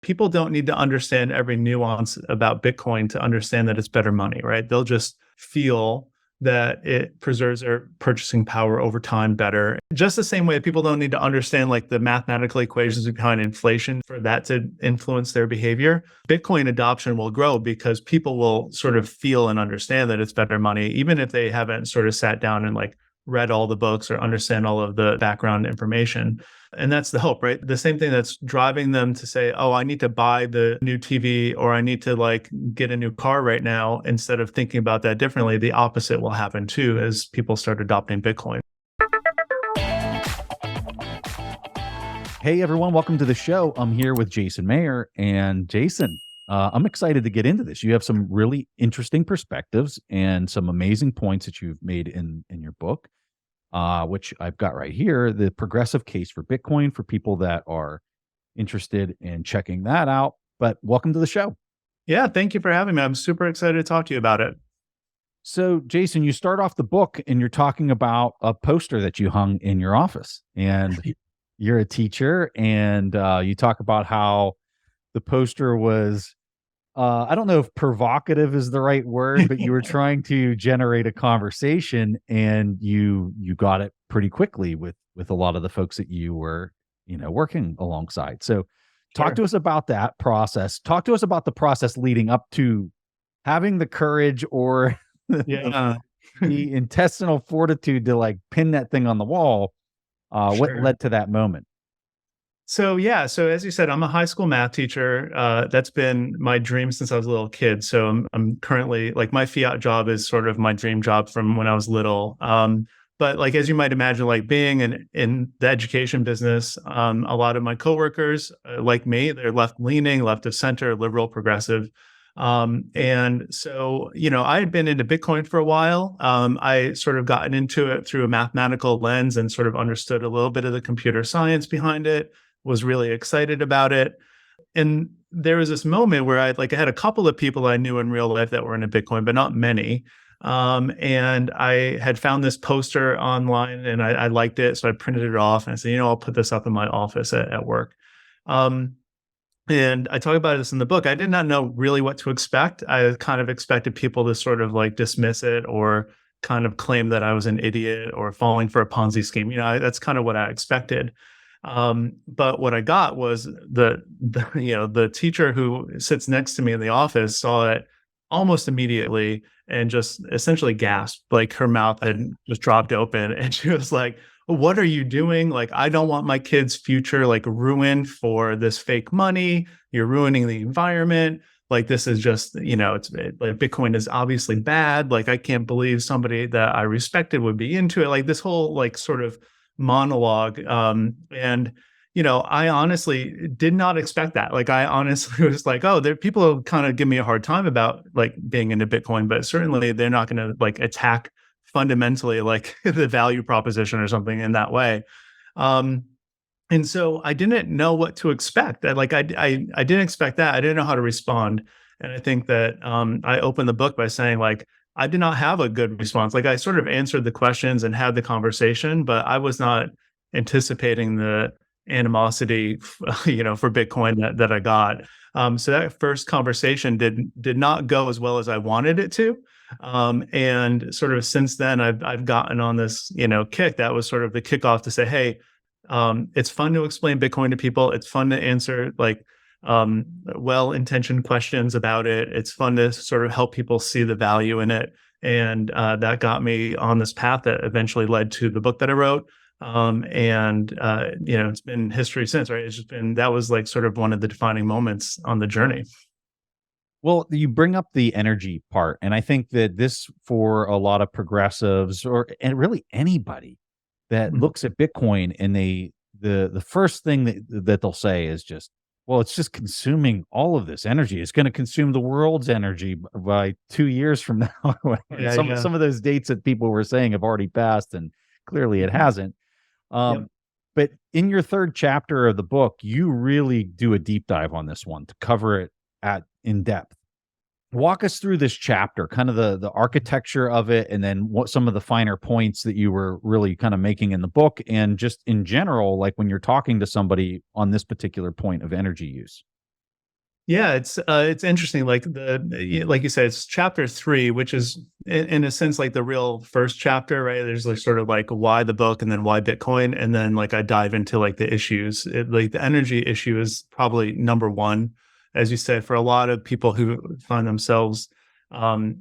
people don't need to understand every nuance about Bitcoin to understand that it's better money, right? They'll just feel that it preserves their purchasing power over time better. Just the same way people don't need to understand like the mathematical equations behind inflation for that to influence their behavior. Bitcoin adoption will grow because people will sort of feel and understand that it's better money, even if they haven't sort of sat down and like read all the books or understand all of the background information. And that's the hope, right? The same thing that's driving them to say, oh, I need to buy the new TV or I need to like get a new car right now. Instead of thinking about that differently, the opposite will happen too as people start adopting Bitcoin. Hey, everyone. Welcome to the show. I'm here with Jason Maier. And Jason, I'm excited to get into this. You have some really interesting perspectives and some amazing points that you've made in your book. Which I've got right here, the progressive case for Bitcoin for people that are interested in checking that out. But welcome to the show. Yeah, thank you for having me. I'm super excited to talk to you about it. So, Jason, you start off the book and you're talking about a poster that you hung in your office. And you're a teacher, and you talk about how the poster was I don't know if provocative is the right word, but you were trying to generate a conversation, and you got it pretty quickly with a lot of the folks that you were, working alongside. So talk to us about that process. Talk to us about the process leading up to having the courage or the intestinal fortitude to like pin that thing on the wall. What led to that moment? So as you said, I'm a high school math teacher. That's been my dream since I was a little kid. So I'm currently like my fiat job is sort of my dream job from when I was little. But like as you might imagine, like being in the education business, a lot of my coworkers, like me, they're left leaning, left of center, liberal, progressive. And so, I had been into Bitcoin for a while. I sort of gotten into it through a mathematical lens and sort of understood a little bit of the computer science behind it, was really excited about it. And there was this moment where I had a couple of people I knew in real life that were into Bitcoin, but not many. And I had found this poster online and I liked it. So I printed it off and I said, I'll put this up in my office at work. And I talk about this in the book. I did not know really what to expect. I kind of expected people to sort of like dismiss it or kind of claim that I was an idiot or falling for a Ponzi scheme. That's kind of what I expected. But what I got was the teacher who sits next to me in the office saw it almost immediately and just essentially gasped, like her mouth had just dropped open. And she was like, what are you doing? Like, I don't want my kid's future like ruined for this fake money. You're ruining the environment. Like, this is just, it's like Bitcoin is obviously bad. Like, I can't believe somebody that I respected would be into it. Like this whole like sort of monologue. And I honestly did not expect that. Like, I honestly was like, oh, there people will kind of give me a hard time about like being into Bitcoin, but certainly they're not going to like attack fundamentally like the value proposition or something in that way. And so I didn't know what to expect. I didn't expect that. I didn't know how to respond. And I think that I opened the book by saying like, I did not have a good response. Like I sort of answered the questions and had the conversation, but I was not anticipating the animosity, for Bitcoin that I got. So that first conversation did not go as well as I wanted it to. And sort of since then, I've gotten on this, kick. That was sort of the kickoff to say, hey, it's fun to explain Bitcoin to people. It's fun to answer like well-intentioned questions about it. It's fun to sort of help people see the value in it. And that got me on this path that eventually led to the book that I wrote. It's been history since, right? It's just been, that was like sort of one of the defining moments on the journey. Well, you bring up the energy part, and I think that this, for a lot of progressives and really anybody that looks at Bitcoin, and the first thing that they'll say is just, well, it's just consuming all of this energy. It's going to consume the world's energy by 2 years from now. Some of those dates that people were saying have already passed, and clearly it hasn't. But in your third chapter of the book, you really do a deep dive on this one to cover it in depth. Walk us through this chapter, kind of the architecture of it, and then what some of the finer points that you were really kind of making in the book, and just in general, like when you're talking to somebody on this particular point of energy use. Yeah, it's interesting. Like you said, it's chapter 3, which is in a sense like the real first chapter, right? There's like sort of like why the book, and then why Bitcoin, and then like I dive into like the issues. Like the energy issue is probably number one, as you said, for a lot of people who find themselves um,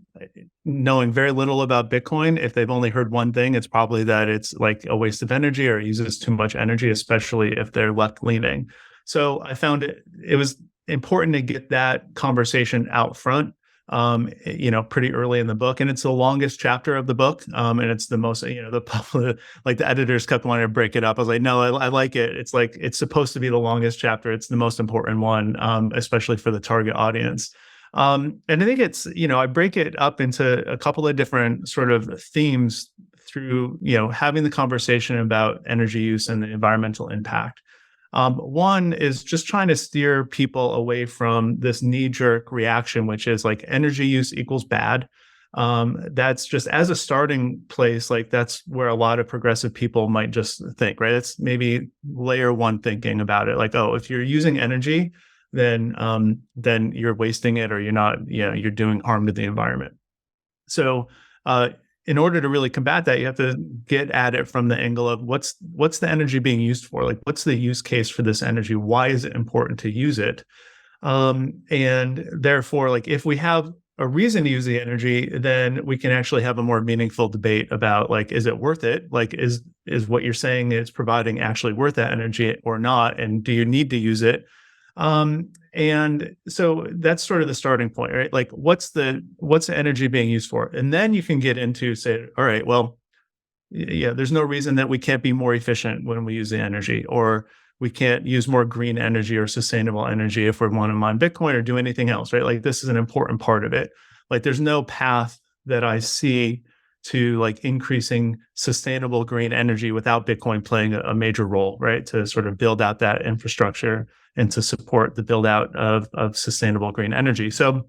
knowing very little about Bitcoin. If they've only heard one thing, it's probably that it's like a waste of energy or it uses too much energy, especially if they're left leaning. So I found it was important to get that conversation out front, pretty early in the book. And it's the longest chapter of the book. And it's the most, like the editors kept wanting to break it up. I was like, no, I like it. It's like, it's supposed to be the longest chapter. It's the most important one, especially for the target audience. And I think it's, I break it up into a couple of different sort of themes through, having the conversation about energy use and the environmental impact. One is just trying to steer people away from this knee-jerk reaction, which is like energy use equals bad. That's just as a starting place, like that's where a lot of progressive people might just think, right? It's maybe layer one thinking about it, like, oh, if you're using energy, then you're wasting it, or you're not, you're doing harm to the environment. So, in order to really combat that, you have to get at it from the angle of what's the energy being used for? Like, what's the use case for this energy? Why is it important to use it? And therefore, like, if we have a reason to use the energy, then we can actually have a more meaningful debate about, like, is it worth it? Like, is what you're saying it's providing actually worth that energy or not? And do you need to use it? And so that's sort of the starting point, right? Like, what's the energy being used for? And then you can get into, say, all right, well, yeah, there's no reason that we can't be more efficient when we use the energy, or we can't use more green energy or sustainable energy if we want to mine Bitcoin or do anything else, right? Like, this is an important part of it. Like, there's no path that I see to like increasing sustainable green energy without Bitcoin playing a major role, right? To sort of build out that infrastructure and to support the build out of sustainable green energy. So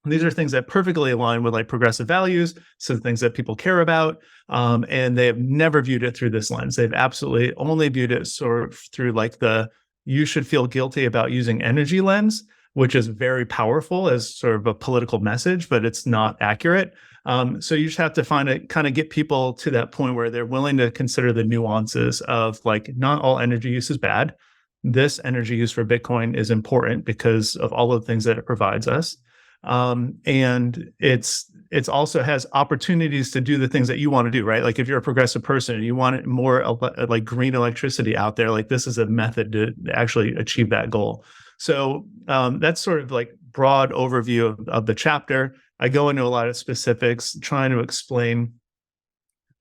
these are things that perfectly align with like progressive values, some things that people care about, and they have never viewed it through this lens. They've absolutely only viewed it sort of through like the you should feel guilty about using energy lens, which is very powerful as sort of a political message, but it's not accurate. So you just have to kind of get people to that point where they're willing to consider the nuances of like, not all energy use is bad. This energy use for Bitcoin is important because of all of the things that it provides us. And it's also has opportunities to do the things that you want to do, right? Like, if you're a progressive person and you want more like green electricity out there, like, this is a method to actually achieve that goal. So that's sort of like broad overview of the chapter. I go into a lot of specifics, trying to explain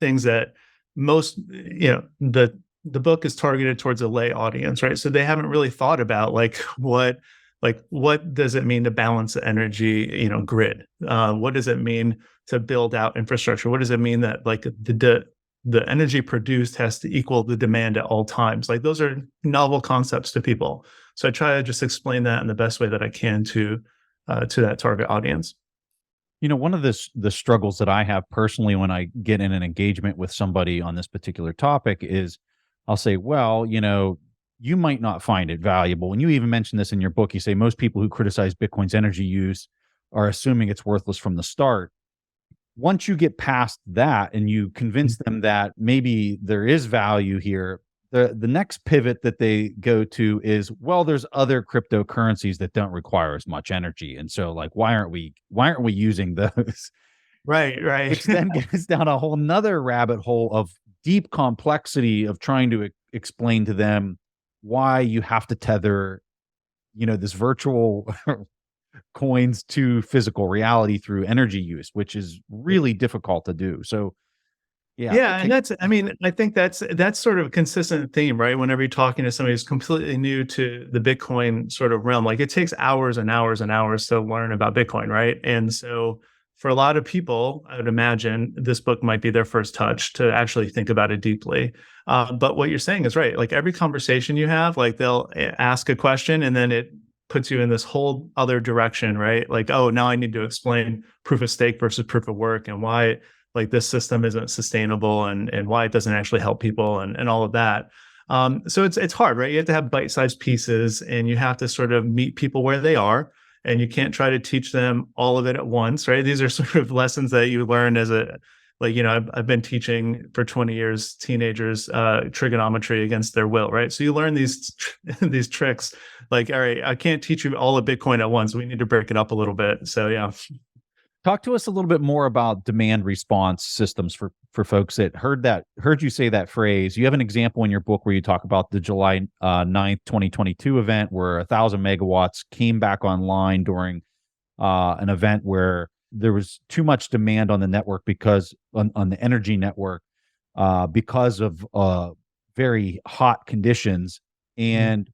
things that most, the book is targeted towards a lay audience, right? So they haven't really thought about like what does it mean to balance the energy, grid? What does it mean to build out infrastructure? What does it mean that like the energy produced has to equal the demand at all times? Like, those are novel concepts to people. So I try to just explain that in the best way that I can to that target audience. One of the struggles that I have personally when I get in an engagement with somebody on this particular topic is I'll say, well, you might not find it valuable. And you even mentioned this in your book. You say most people who criticize Bitcoin's energy use are assuming it's worthless from the start. Once you get past that and you convince them that maybe there is value here, the next pivot that they go to is, well, there's other cryptocurrencies that don't require as much energy. And so, like, why aren't we using those? Right. Which then gets down a whole nother rabbit hole of deep complexity of trying to explain to them why you have to tether, this virtual coins to physical reality through energy use, which is really difficult to do. So, yeah, and I think that's sort of a consistent theme, right? Whenever you're talking to somebody who's completely new to the Bitcoin sort of realm, like, it takes hours and hours and hours to learn about Bitcoin, right? And so for a lot of people, I would imagine this book might be their first touch to actually think about it deeply. But what you're saying is right. Like, every conversation you have, like, they'll ask a question and then it puts you in this whole other direction, right? Like, oh, now I need to explain proof of stake versus proof of work, and why like this system isn't sustainable, and why it doesn't actually help people, and all of that. So it's hard, right? You have to have bite-sized pieces, and you have to sort of meet people where they are, and you can't try to teach them all of it at once, right? These are sort of lessons that you learn as a like, I've been teaching for 20 years teenagers trigonometry against their will, right? So you learn these these tricks. Like, all right, I can't teach you all of Bitcoin at once. We need to break it up a little bit. So yeah. Talk to us a little bit more about demand response systems for folks that heard you say that phrase. You have an example in your book where you talk about the July 9th, 2022 event where 1,000 megawatts came back online during an event where there was too much demand on the network because on the energy network because of very hot conditions. And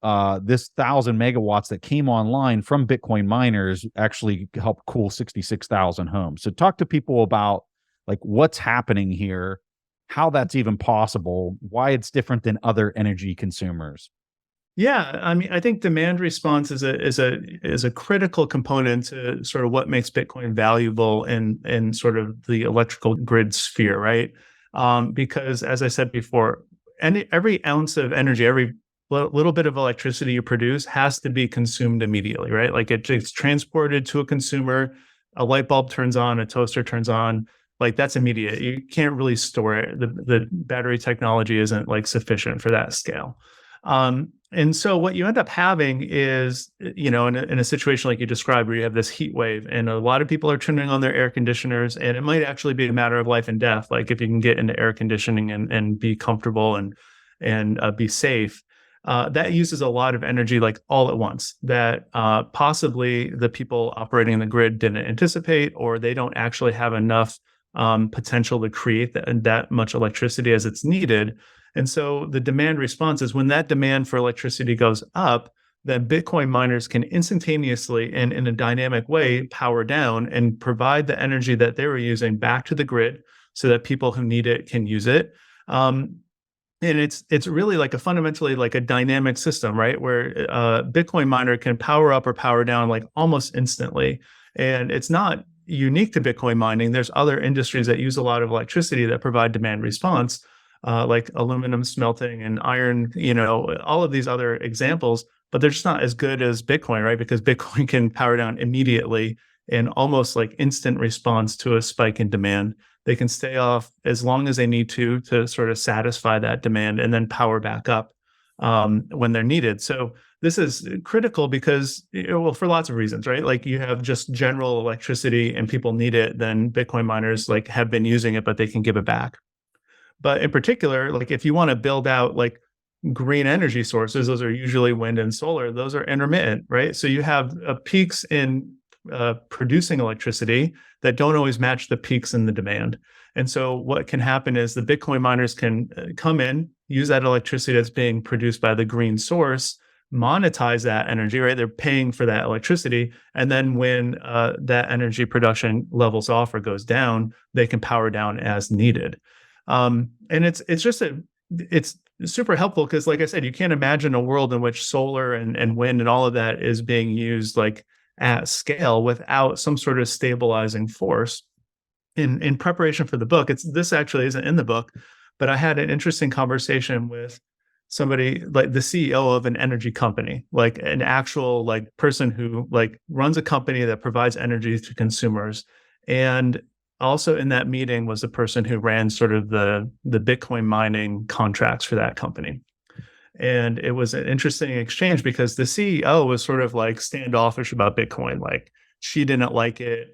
this 1,000 megawatts that came online from Bitcoin miners actually helped cool 66,000 homes. So talk to people about like what's happening here, how that's even possible, why it's different than other energy consumers. Yeah, I mean, I think demand response is a critical component to sort of what makes Bitcoin valuable in sort of the electrical grid sphere, right? Because as I said before, every ounce of energy, every little bit of electricity you produce has to be consumed immediately, right? Like it's transported to a consumer, a light bulb turns on, a toaster turns on, like that's immediate. You can't really store it. The battery technology isn't like sufficient for that scale. And so what you end up having is, in a situation like you described, where you have this heat wave and a lot of people are turning on their air conditioners, and it might actually be a matter of life and death. Like if you can get into air conditioning and be comfortable and be safe, that uses a lot of energy like all at once that possibly the people operating in the grid didn't anticipate, or they don't actually have enough potential to create that much electricity as it's needed. And so the demand response is when that demand for electricity goes up, then Bitcoin miners can instantaneously and in a dynamic way power down and provide the energy that they were using back to the grid so that people who need it can use it. And it's really like fundamentally like a dynamic system, right? Where a Bitcoin miner can power up or power down like almost instantly. And it's not unique to Bitcoin mining. There's other industries that use a lot of electricity that provide demand response. Like aluminum smelting and iron, all of these other examples, but they're just not as good as Bitcoin, right? Because Bitcoin can power down immediately in almost like instant response to a spike in demand. They can stay off as long as they need to sort of satisfy that demand and then power back up when they're needed. So this is critical because, well, for lots of reasons, right? Like you have just general electricity and people need it, then Bitcoin miners like have been using it, but they can give it back. But in particular, like if you want to build out like green energy sources, those are usually wind and solar, those are intermittent, right? So you have peaks in producing electricity that don't always match the peaks in the demand. And so what can happen is the Bitcoin miners can come in, use that electricity that's being produced by the green source, monetize that energy, right? They're paying for that electricity. And then when that energy production levels off or goes down, they can power down as needed. And it's super helpful because, like I said, you can't imagine a world in which solar and wind and all of that is being used like at scale without some sort of stabilizing force. In preparation for the book, this actually isn't in the book, but I had an interesting conversation with somebody like the CEO of an energy company, like an actual like person who like runs a company that provides energy to consumers. And also in that meeting was the person who ran sort of the Bitcoin mining contracts for that company. And it was an interesting exchange because the CEO was sort of like standoffish about Bitcoin. Like she didn't like it.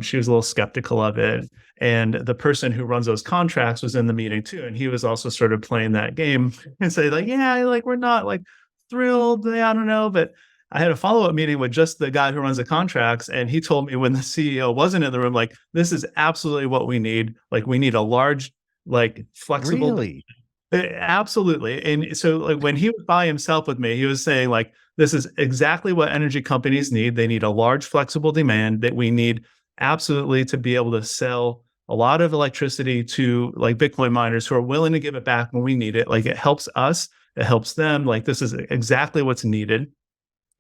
She was a little skeptical of it. And the person who runs those contracts was in the meeting too. And he was also sort of playing that game and say like, yeah, like we're not like thrilled. I don't know. But I had a follow-up meeting with just the guy who runs the contracts. And he told me when the CEO wasn't in the room, like, this is absolutely what we need. Like we need a large, like flexible. Really? Absolutely. And so like when he was by himself with me, he was saying like, this is exactly what energy companies need. They need a large flexible demand that we need absolutely to be able to sell a lot of electricity to like Bitcoin miners who are willing to give it back when we need it. Like it helps us, it helps them. Like this is exactly what's needed.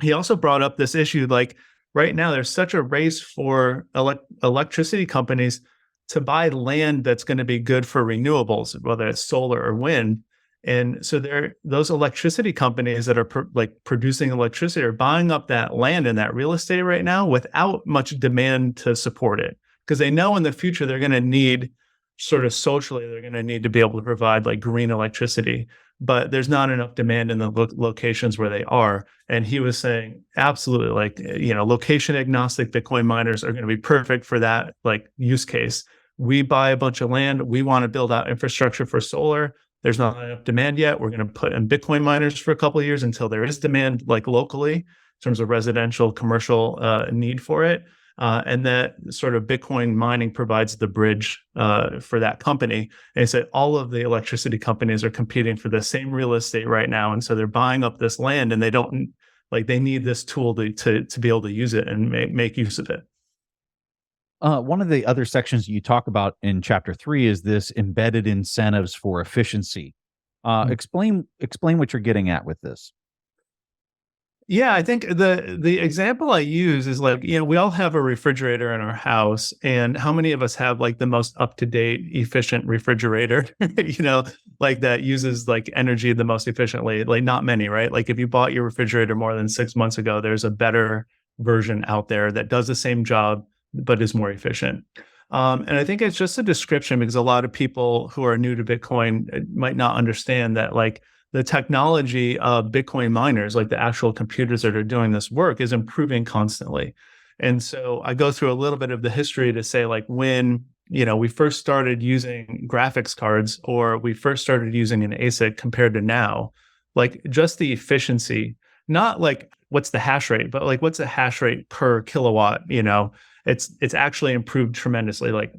He also brought up this issue, like right now there's such a race for electricity companies to buy land that's going to be good for renewables, whether it's solar or wind. And so those electricity companies that are producing electricity are buying up that land and that real estate right now without much demand to support it, because they know in the future they're going to need, sort of socially, they're going to need to be able to provide like green electricity, but there's not enough demand in the locations where they are. And he was saying, absolutely, like, location agnostic Bitcoin miners are going to be perfect for that like use case. We buy a bunch of land. We want to build out infrastructure for solar. There's not enough demand yet. We're going to put in Bitcoin miners for a couple of years until there is demand, like locally, in terms of residential, commercial need for it. And that sort of Bitcoin mining provides the bridge for that company. And he said all of the electricity companies are competing for the same real estate right now. And so they're buying up this land, and they need this tool to be able to use it and make use of it. One of the other sections you talk about in chapter 3 is this embedded incentives for efficiency. Explain what you're getting at with this. Yeah, I think the example I use is like, we all have a refrigerator in our house, and how many of us have like the most up-to-date, efficient refrigerator, like that uses like energy the most efficiently? Like not many, right? Like if you bought your refrigerator more than 6 months ago, there's a better version out there that does the same job, but is more efficient. And I think it's just a description, because a lot of people who are new to Bitcoin might not understand that like the technology of Bitcoin miners, like the actual computers that are doing this work, is improving constantly. And so I go through a little bit of the history to say like when, we first started using graphics cards, or we first started using an ASIC compared to now, like just the efficiency, not like what's the hash rate, but like what's the hash rate per kilowatt, it's actually improved tremendously, like,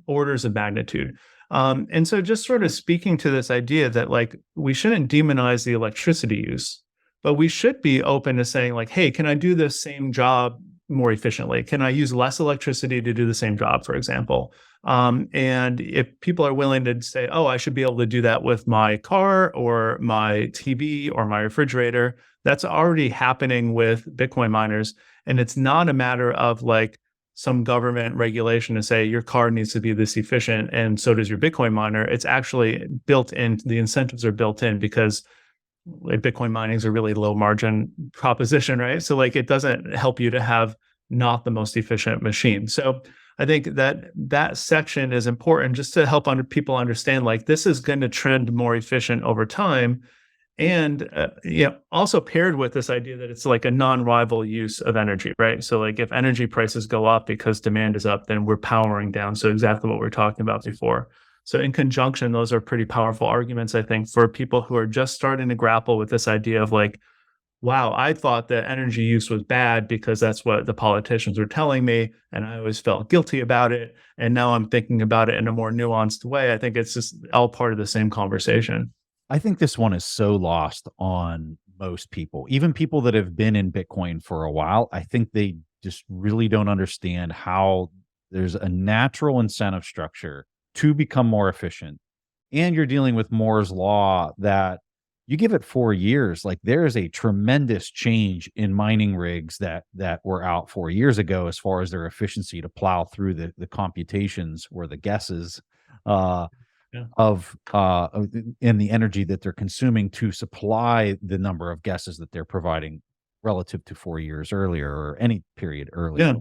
orders of magnitude. And so just sort of speaking to this idea that like we shouldn't demonize the electricity use, but we should be open to saying like, hey, can I do this same job more efficiently? Can I use less electricity to do the same job, for example? And if people are willing to say, oh, I should be able to do that with my car or my TV or my refrigerator, that's already happening with Bitcoin miners. And it's not a matter of like some government regulation to say your car needs to be this efficient and so does your Bitcoin miner. It's actually built in, the incentives are built in, because like Bitcoin mining is a really low margin proposition, right? So like it doesn't help you to have not the most efficient machine. So I think that section is important just to help people understand like this is going to trend more efficient over time. And also paired with this idea that it's like a non-rival use of energy, right? So like if energy prices go up because demand is up, then we're powering down. So exactly what we were talking about before. So in conjunction, those are pretty powerful arguments, I think, for people who are just starting to grapple with this idea of like, wow, I thought that energy use was bad because that's what the politicians were telling me, and I always felt guilty about it. And now I'm thinking about it in a more nuanced way. I think it's just all part of the same conversation. I think this one is so lost on most people, even people that have been in Bitcoin for a while. I think they just really don't understand how there's a natural incentive structure to become more efficient. And you're dealing with Moore's law that you give it 4 years, like there is a tremendous change in mining rigs that were out 4 years ago as far as their efficiency to plow through the computations or the guesses. Of in the energy that they're consuming to supply the number of guesses that they're providing relative to 4 years earlier or any period earlier. Yeah.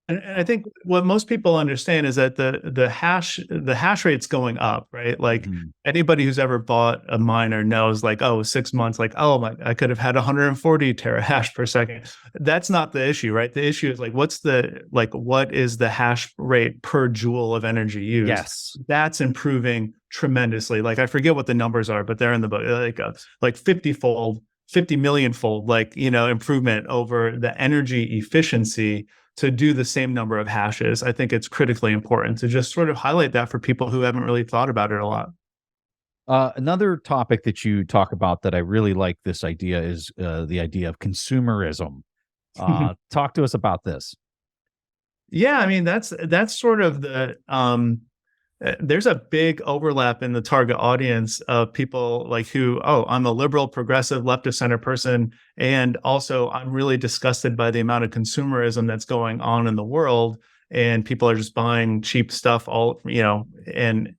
And I think what most people understand is that the hash rate's going up, right? Like anybody who's ever bought a miner knows, like, oh, 6 months, like, oh my, I could have had 140 terahash per second. That's not the issue, right? The issue is like, what is the hash rate per joule of energy used? Yes, that's improving tremendously. Like I forget what the numbers are, but they're in the book, like 50-fold, 50 million fold, improvement over the energy efficiency to do the same number of hashes. I think it's critically important to just sort of highlight that for people who haven't really thought about it a lot. Another topic that you talk about that I really like this idea is the idea of consumerism. Talk to us about this. Yeah, I mean, that's sort of the there's a big overlap in the target audience of people like who, oh, I'm a liberal, progressive, left of center person. And also I'm really disgusted by the amount of consumerism that's going on in the world. And people are just buying cheap stuff and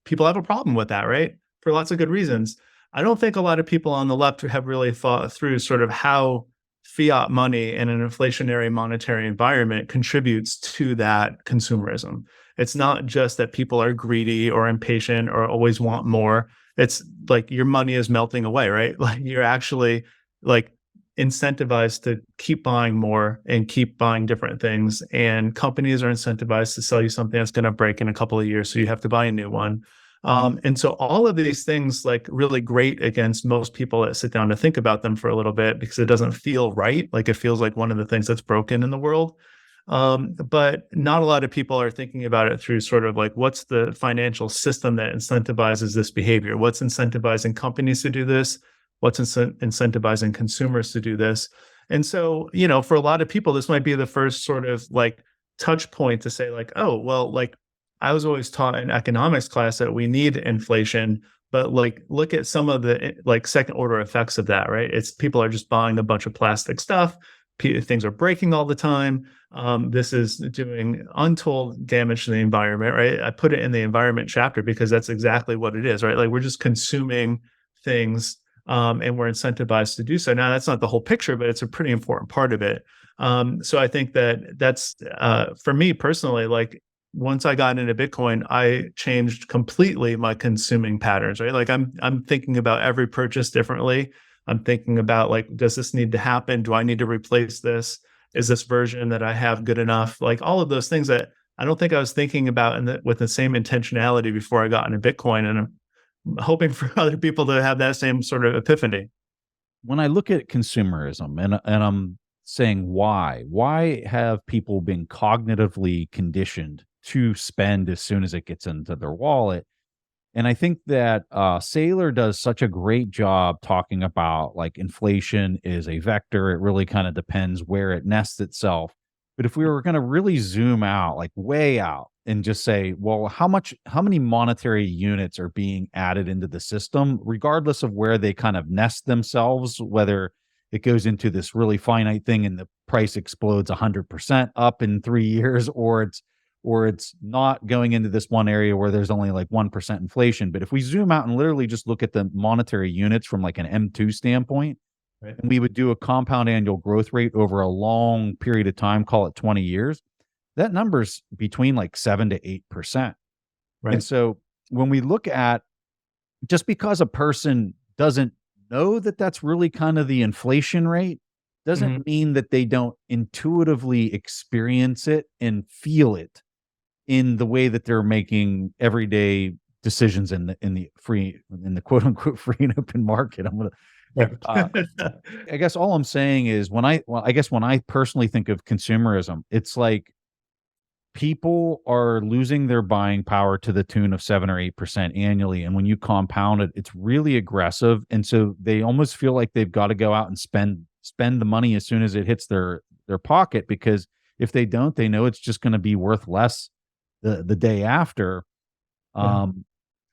people have a problem with that, right? For lots of good reasons. I don't think a lot of people on the left have really thought through sort of how fiat money in an inflationary monetary environment contributes to that consumerism. It's not just that people are greedy or impatient or always want more. It's like your money is melting away, right? Like you're actually like incentivized to keep buying more and keep buying different things. And companies are incentivized to sell you something that's going to break in a couple of years. So you have to buy a new one. And so all of these things like really great against most people that sit down to think about them for a little bit because it doesn't feel right. Like it feels like one of the things that's broken in the world. But not a lot of people are thinking about it through sort of like what's the financial system that incentivizes this behavior? What's incentivizing companies to do this? What's incentivizing consumers to do this? And so, for a lot of people, this might be the first sort of like touch point to say like, oh, well, like I was always taught in economics class that we need inflation, but like look at some of the like second order effects of that, right? It's people are just buying a bunch of plastic stuff. Things are breaking all the time. This is doing untold damage to the environment, right? I put it in the environment chapter because that's exactly what it is, right? Like we're just consuming things and we're incentivized to do so. Now, that's not the whole picture, but it's a pretty important part of it. So I think that's for me personally, like once I got into Bitcoin, I changed completely my consuming patterns, right? Like I'm thinking about every purchase differently. I'm thinking about like, does this need to happen? Do I need to replace this? Is this version that I have good enough? Like all of those things that I don't think I was thinking about with the same intentionality before I got into Bitcoin. And I'm hoping for other people to have that same sort of epiphany. When I look at consumerism and I'm saying why have people been cognitively conditioned to spend as soon as it gets into their wallet? And I think that Saylor does such a great job talking about like inflation is a vector. It really kind of depends where it nests itself. But if we were going to really zoom out, like way out, and just say, well, how many monetary units are being added into the system, regardless of where they kind of nest themselves, whether it goes into this really finite thing and the price explodes 100% up in 3 years, or it's not going into this one area where there's only like 1% inflation. But if we zoom out and literally just look at the monetary units from like an M2 standpoint, right, and we would do a compound annual growth rate over a long period of time, call it 20 years, that number's between like 7 to 8%. Right. And so when we look at just because a person doesn't know that that's really kind of the inflation rate, doesn't mean that they don't intuitively experience it and feel it in the way that they're making everyday decisions in the quote unquote free and open market. I guess all I'm saying is when I personally think of consumerism, it's like people are losing their buying power to the tune of 7 or 8% annually. And when you compound it, it's really aggressive. And so they almost feel like they've got to go out and spend the money as soon as it hits their pocket, because if they don't, they know it's just going to be worth less the day after.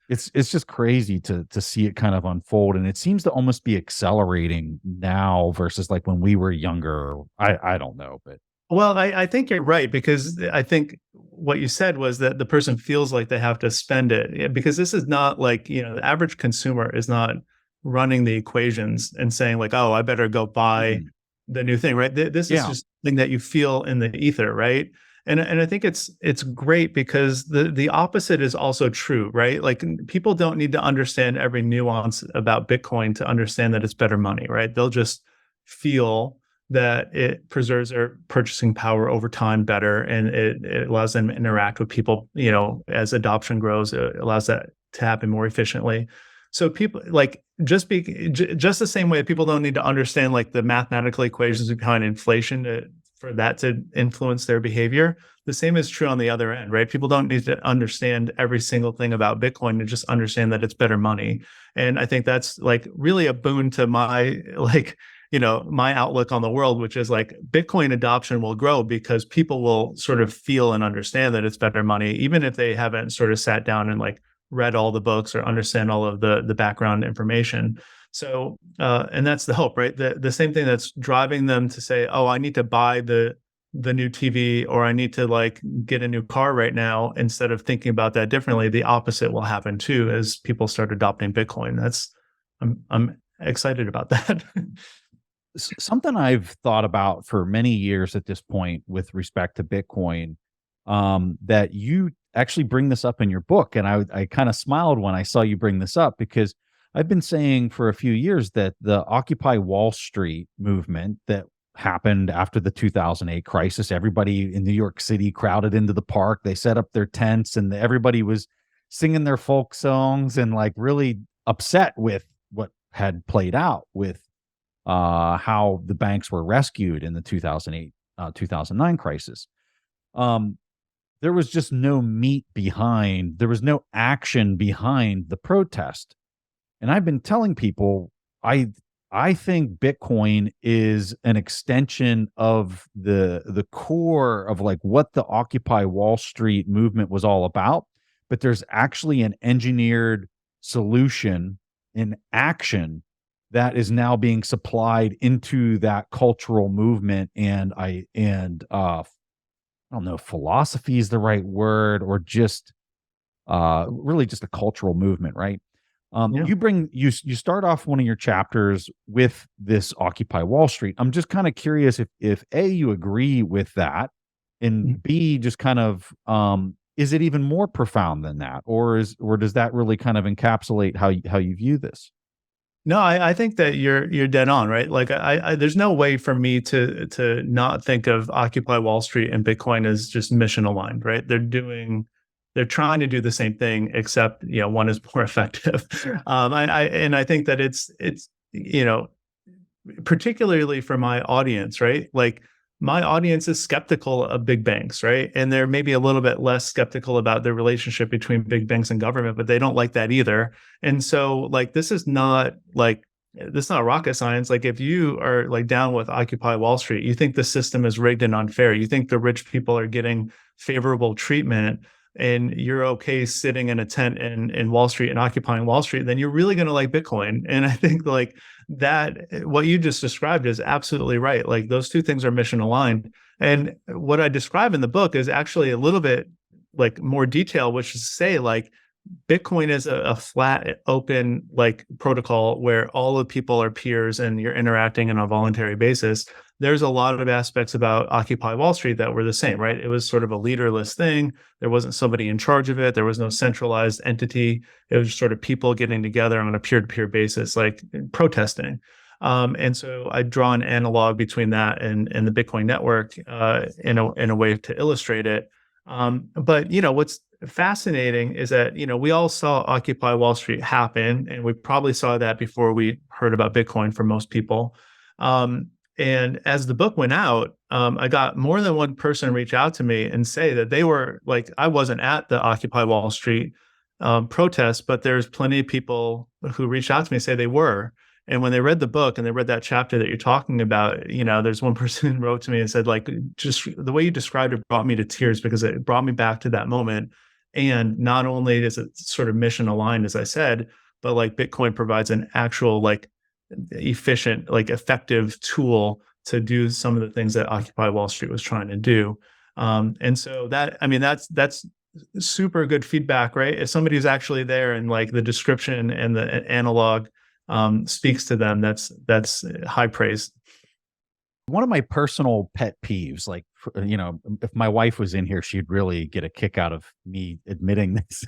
It's just crazy to see it kind of unfold, and it seems to almost be accelerating now versus like when we were younger. I don't know, but well, I think you're right, because I think what you said was that the person feels like they have to spend it, because this is not like, the average consumer is not running the equations and saying like, oh, I better go buy the new thing, right? This is just something that you feel in the ether, right? And I think it's great because the opposite is also true, right? Like people don't need to understand every nuance about Bitcoin to understand that it's better money, right? They'll just feel that it preserves their purchasing power over time better, and it allows them to interact with people, as adoption grows, it allows that to happen more efficiently. So people like just the same way people don't need to understand like the mathematical equations behind inflation for that to influence their behavior. The same is true on the other end, right? People don't need to understand every single thing about Bitcoin to just understand that it's better money. And I think that's like really a boon to my my outlook on the world, which is like Bitcoin adoption will grow because people will sort of feel and understand that it's better money, even if they haven't sort of sat down and like read all the books or understand all of the background information. So, and that's the hope, right? The same thing that's driving them to say, oh, I need to buy the new TV, or I need to like get a new car right now, instead of thinking about that differently, the opposite will happen too as people start adopting Bitcoin. I'm excited about that. Something I've thought about for many years at this point with respect to Bitcoin, that you actually bring this up in your book, and I kind of smiled when I saw you bring this up, because I've been saying for a few years that the Occupy Wall Street movement that happened after the 2008 crisis, everybody in New York City crowded into the park, they set up their tents, and everybody was singing their folk songs and like really upset with what had played out with how the banks were rescued in the 2008 2009 crisis. There was just no meat behind, there was no action behind the protest. And I've been telling people, I think Bitcoin is an extension of the core of like what the Occupy Wall Street movement was all about, but there's actually an engineered solution in action that is now being supplied into that cultural movement. And I don't know if philosophy is the right word, or just really just a cultural movement, right? Yeah. You start off one of your chapters with this Occupy Wall Street. I'm just kind of curious if A, you agree with that, and B, just kind of is it even more profound than that, or does that really kind of encapsulate how you view this? No, I think that you're dead on, right? Like I there's no way for me to not think of Occupy Wall Street and Bitcoin as just mission aligned, right? They're trying to do the same thing, except one is more effective. I think that it's particularly for my audience, right? Like my audience is skeptical of big banks, right? And they're maybe a little bit less skeptical about the relationship between big banks and government, but they don't like that either. And so like this is not rocket science. Like if you are like down with Occupy Wall Street, you think the system is rigged and unfair, you think the rich people are getting favorable treatment, and you're okay sitting in a tent in Wall Street and occupying Wall Street, then you're really going to like Bitcoin. And I think like that, what you just described is absolutely right. Like those two things are mission aligned. And what I describe in the book is actually a little bit like more detail, which is to say like Bitcoin is a flat, open like protocol where all the people are peers and you're interacting on a voluntary basis. There's a lot of aspects about Occupy Wall Street that were the same, right? It was sort of a leaderless thing. There wasn't somebody in charge of it. There was no centralized entity. It was just sort of people getting together on a peer-to-peer basis, like protesting. And so I draw an analog between that and the Bitcoin network in a way to illustrate it. But what's fascinating is that we all saw Occupy Wall Street happen, and we probably saw that before we heard about Bitcoin for most people. And as the book went out, I got more than one person reach out to me and say that they were like, I wasn't at the Occupy Wall Street protest, but there's plenty of people who reached out to me and say they were. And when they read the book and they read that chapter that you're talking about, there's one person who wrote to me and said, like, just the way you described it brought me to tears because it brought me back to that moment. And not only is it sort of mission aligned, as I said, but like Bitcoin provides an actual like efficient, like effective tool to do some of the things that Occupy Wall Street was trying to do. And so that's super good feedback, right? If somebody's actually there and like the description and the analog speaks to them, that's high praise. One of my personal pet peeves, like, if my wife was in here, she'd really get a kick out of me admitting this.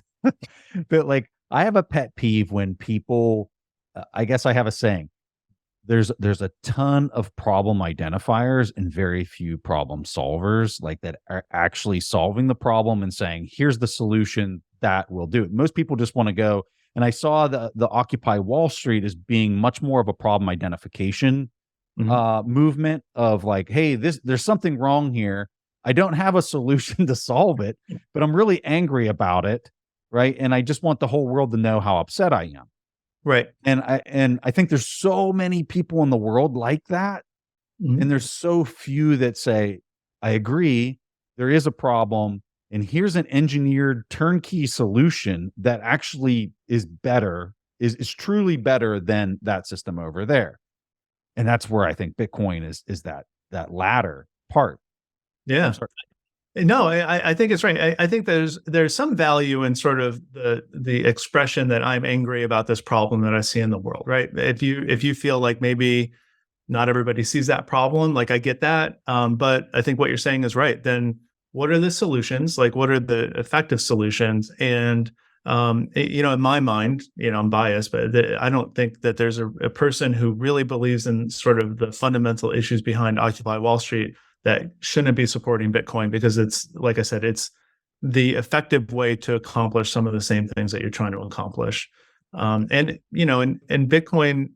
But like, I have a pet peeve when people, I guess I have a saying, there's a ton of problem identifiers and very few problem solvers, like that are actually solving the problem and saying, here's the solution that will do it. Most people just want to go. And I saw the Occupy Wall Street as being much more of a problem identification movement of like, hey, there's something wrong here. I don't have a solution to solve it, but I'm really angry about it, right? And I just want the whole world to know how upset I am. Right. And I think there's so many people in the world like that. And there's so few that say, I agree, there is a problem, and here's an engineered turnkey solution that actually is better, is truly better than that system over there. And that's where I think Bitcoin is that latter part. Yeah. No, I think it's right. I think there's some value in sort of the expression that I'm angry about this problem that I see in the world, right? If you feel like maybe not everybody sees that problem, like I get that, but I think what you're saying is right. Then what are the solutions? Like what are the effective solutions? And in my mind, I'm biased, but I don't think that there's a person who really believes in sort of the fundamental issues behind Occupy Wall Street that shouldn't be supporting Bitcoin, because it's, like I said, it's the effective way to accomplish some of the same things that you're trying to accomplish. And Bitcoin,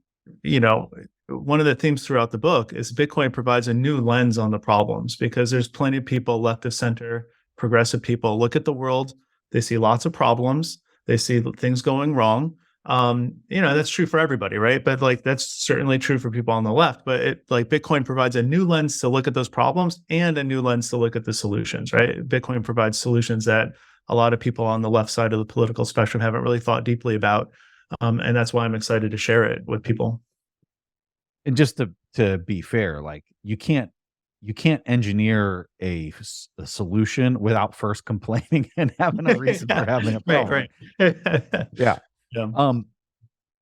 one of the themes throughout the book is Bitcoin provides a new lens on the problems, because there's plenty of people, left of center, progressive people, look at the world, they see lots of problems, they see things going wrong. That's true for everybody, right? But like that's certainly true for people on the left. But Bitcoin provides a new lens to look at those problems and a new lens to look at the solutions, right? Bitcoin provides solutions that a lot of people on the left side of the political spectrum haven't really thought deeply about. And that's why I'm excited to share it with people. And just to be fair, like you can't engineer a solution without first complaining and having a reason for having a problem. Right. Yeah. Yeah.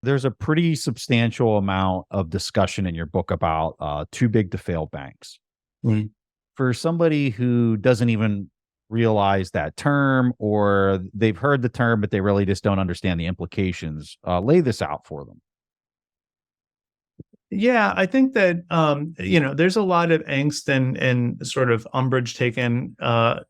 There's a pretty substantial amount of discussion in your book about too big to fail banks. Mm. For somebody who doesn't even realize that term, or they've heard the term but they really just don't understand the implications, lay this out for them. Yeah, I think that there's a lot of angst and sort of umbrage taken,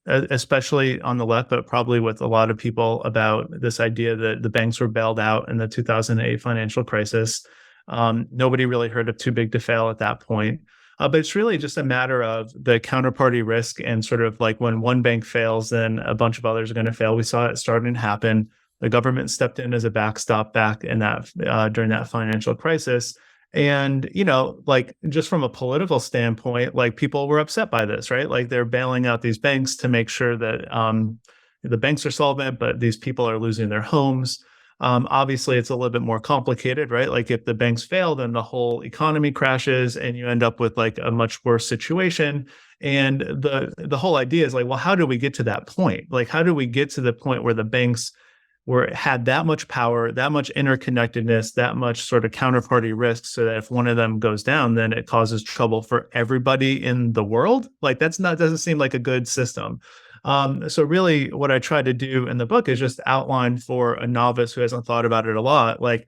especially on the left, but probably with a lot of people, about this idea that the banks were bailed out in the 2008 financial crisis. Nobody really heard of too big to fail at that point. But it's really just a matter of the counterparty risk, and sort of like when one bank fails, then a bunch of others are going to fail. We saw it starting to happen. The government stepped in as a backstop back in that during that financial crisis. And, like just from a political standpoint, like people were upset by this, right? Like they're bailing out these banks to make sure that the banks are solvent, but these people are losing their homes. Obviously, it's a little bit more complicated, right? Like if the banks fail, then the whole economy crashes and you end up with like a much worse situation. And the whole idea is like, well, how do we get to that point? Like, how do we get to the point where the banks had that much power, that much interconnectedness, that much sort of counterparty risk, so that if one of them goes down, then it causes trouble for everybody in the world? Like doesn't seem like a good system. So really what I try to do in the book is just outline for a novice who hasn't thought about it a lot, like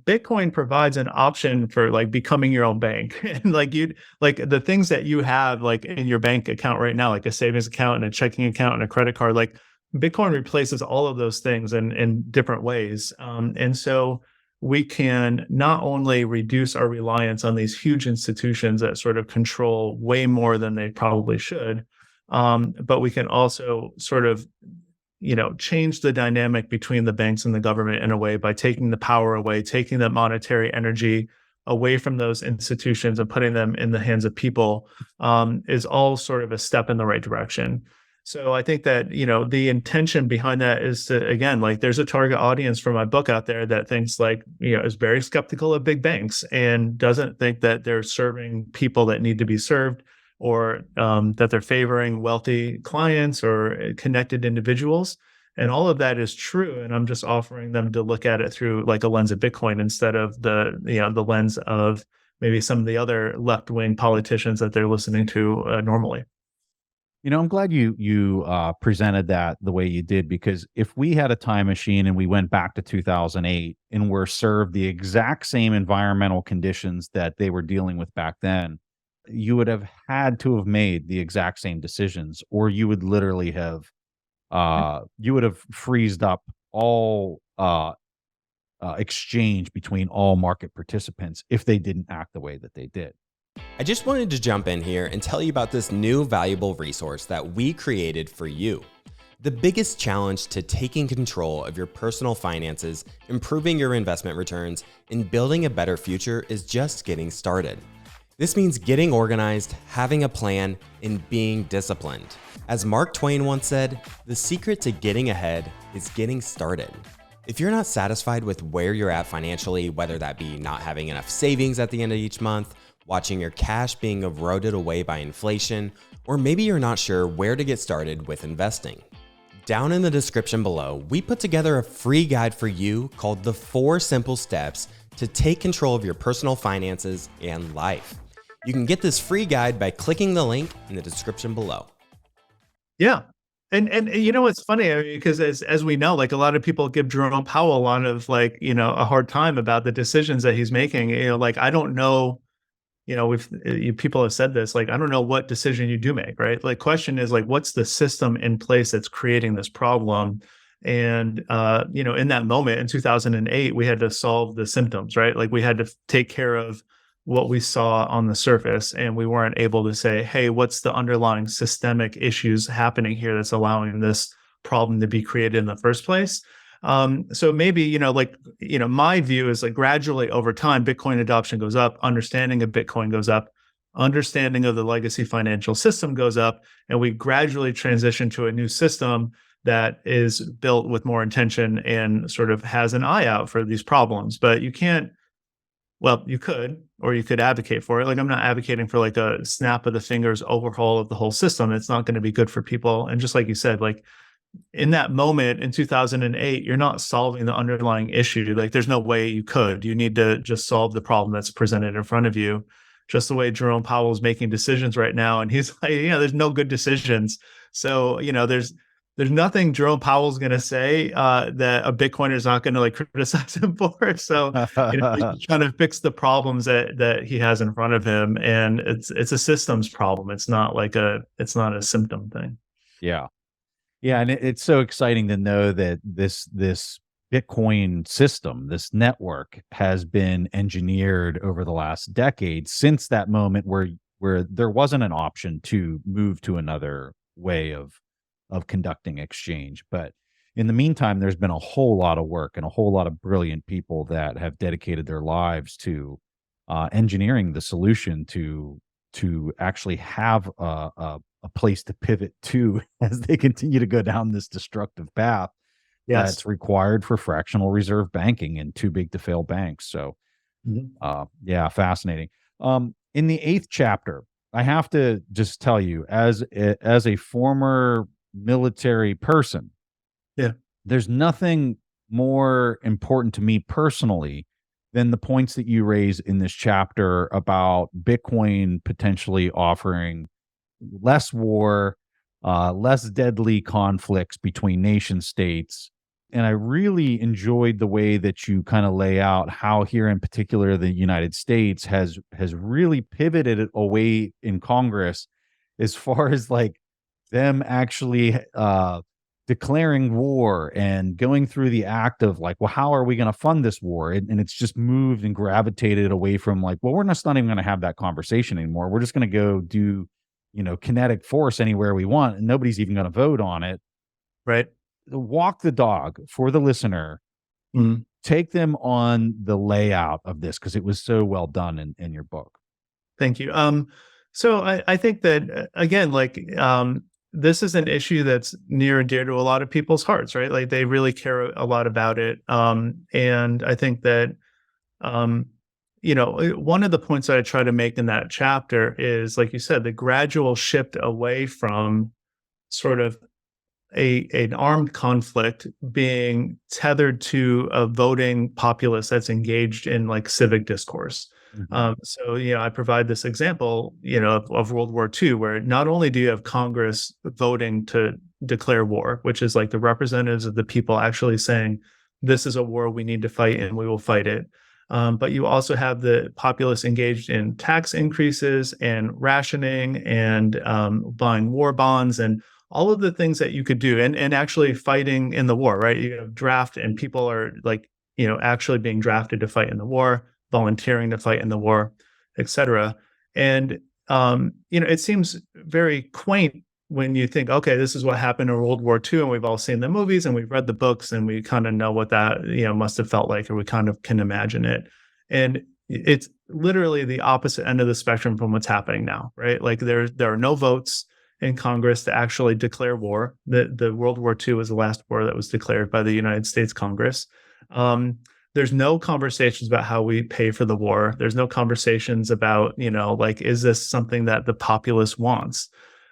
Bitcoin provides an option for like becoming your own bank. And like the things that you have like in your bank account right now, like a savings account and a checking account and a credit card, like Bitcoin replaces all of those things in different ways. And so we can not only reduce our reliance on these huge institutions that sort of control way more than they probably should, but we can also sort of, change the dynamic between the banks and the government in a way by taking the power away, taking the monetary energy away from those institutions and putting them in the hands of people, is all sort of a step in the right direction. So I think that, the intention behind that is to, again, like there's a target audience for my book out there that thinks like, is very skeptical of big banks and doesn't think that they're serving people that need to be served, or that they're favoring wealthy clients or connected individuals. And all of that is true. And I'm just offering them to look at it through like a lens of Bitcoin instead of the lens of maybe some of the other left-wing politicians that they're listening to normally. I'm glad you presented that the way you did, because if we had a time machine and we went back to 2008 and were served the exact same environmental conditions that they were dealing with back then, you would have had to have made the exact same decisions, or you would literally have freezed up all exchange between all market participants if they didn't act the way that they did. I just wanted to jump in here and tell you about this new valuable resource that we created for you. The biggest challenge to taking control of your personal finances, improving your investment returns, and building a better future is just getting started. This means getting organized, having a plan, and being disciplined. As Mark Twain once said, the secret to getting ahead is getting started. If you're not satisfied with where you're at financially, whether that be not having enough savings at the end of each month, watching your cash being eroded away by inflation, Or maybe you're not sure where to get started with investing. Down in the description below, we put together a free guide for you called The 4 Simple Steps to Take Control of Your Personal Finances and Life. You can get this free guide by clicking the link in the description below. Yeah. And you know, it's funny, I mean, because as we know, like a lot of people give Jerome Powell a lot of like, you know, a hard time about the decisions that he's making. You know, like, I don't know, you know, people have said this, like, I don't know what decision you do make, right? Like, question is like, what's the system in place that's creating this problem? And, you know, in that moment in 2008, we had to solve the symptoms, right? Like, we had to take care of what we saw on the surface, and we weren't able to say, hey, what's the underlying systemic issues happening here that's allowing this problem to be created in the first place? So maybe, you know, like, you know, my view is like gradually over time, Bitcoin adoption goes up, understanding of Bitcoin goes up, understanding of the legacy financial system goes up, and we gradually transition to a new system that is built with more intention and sort of has an eye out for these problems. But you can't, well, you could, or you could advocate for it. Like, I'm not advocating for like a snap of the fingers overhaul of the whole system. It's not going to be good for people. And just like you said, like in that moment in 2008, you're not solving the underlying issue. Like, there's no way you could. You need to just solve the problem that's presented in front of you. Just the way Jerome Powell is making decisions right now. And he's like, you know, there's no good decisions. So, you know, there's nothing Jerome Powell's going to say that a Bitcoiner is not going to like criticize him for. So, you know, he's trying to fix the problems that he has in front of him, and it's a systems problem. It's not a symptom thing. Yeah, and it's so exciting to know that this Bitcoin system, this network, has been engineered over the last decade, since that moment where there wasn't an option to move to another way of conducting exchange. But in the meantime, there's been a whole lot of work and a whole lot of brilliant people that have dedicated their lives to engineering the solution to actually have a place to pivot to as they continue to go down this destructive path. Yes. That's required for fractional reserve banking and too big to fail banks. So, yeah, fascinating. In the 8th chapter, I have to just tell you, as a former military person, there's nothing more important to me personally than the points that you raise in this chapter about Bitcoin potentially offering less war, less deadly conflicts between nation states. And I really enjoyed the way that you kind of lay out how here in particular the United States has really pivoted away in Congress as far as like them actually declaring war and going through the act of like, well, how are we going to fund this war? And it's just moved and gravitated away from like, well, we're just not even going to have that conversation anymore. We're just going to go do, you know, kinetic force anywhere we want, and nobody's even going to vote on it. Right. Walk the dog for the listener. Take them on the layout of this, because it was so well done in your book. Thank you. So I think that again, like, this is an issue that's near and dear to a lot of people's hearts, right? Like, they really care a lot about it. And I think that, you know, one of the points that I try to make in that chapter is, like you said, the gradual shift away from sort of an armed conflict being tethered to a voting populace that's engaged in like civic discourse. So, you know, I provide this example, you know, of World War II, where not only do you have Congress voting to declare war, which is like the representatives of the people actually saying, this is a war we need to fight and we will fight it. But you also have the populace engaged in tax increases and rationing and buying war bonds and all of the things that you could do, and actually fighting in the war, right? You have draft, and people are like, you know, actually being drafted to fight in the war, volunteering to fight in the war, et cetera. And, you know, it seems very quaint when you think, okay, this is what happened in World War II, and we've all seen the movies and we've read the books and we kind of know what that, you know, must have felt like, or we kind of can imagine it. And it's literally the opposite end of the spectrum from what's happening now, right? Like, there are no votes in Congress to actually declare war. The World War II was the last war that was declared by the United States Congress. There's no conversations about how we pay for the war. There's no conversations about, you know, like, is this something that the populace wants?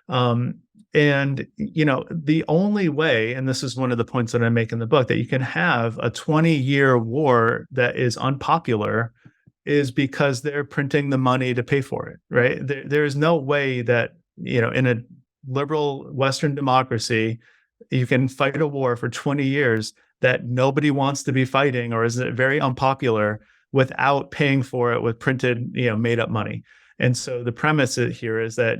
And the only way, and this is one of the points that I make in the book, that you can have a 20-year war that is unpopular is because they're printing the money to pay for it, right? There is no way that, in a liberal Western democracy, you can fight a war for 20 years that nobody wants to be fighting or is very unpopular without paying for it with printed, made up money. And so the premise here is that,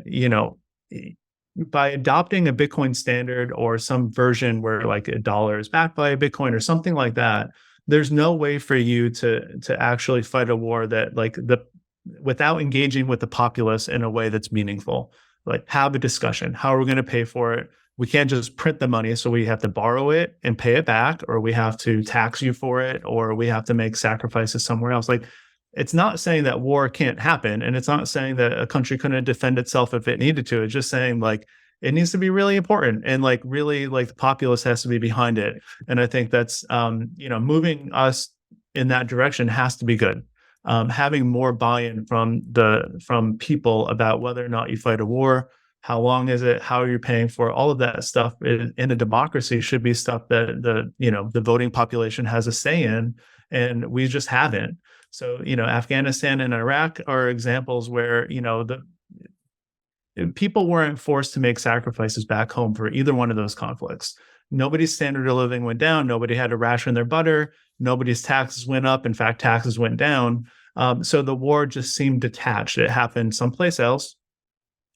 by adopting a Bitcoin standard or some version where like a dollar is backed by a Bitcoin or something like that, there's no way for you to actually fight a war that without engaging with the populace in a way that's meaningful. Like, have a discussion. How are we going to pay for it? We can't just print the money, so we have to borrow it and pay it back, or we have to tax you for it, or we have to make sacrifices somewhere else. Like, it's not saying that war can't happen, and it's not saying that a country couldn't defend itself if it needed to. It's just saying like it needs to be really important, and like really like the populace has to be behind it. And I think that's moving us in that direction has to be good. Having more buy-in from people about whether or not you fight a war, how long is it, how are you paying for it, all of that stuff in a democracy should be stuff that the voting population has a say in, and we just haven't. So, Afghanistan and Iraq are examples where, the people weren't forced to make sacrifices back home for either one of those conflicts. Nobody's standard of living went down. Nobody had to ration their butter. Nobody's taxes went up. In fact, taxes went down. So the war just seemed detached. It happened someplace else.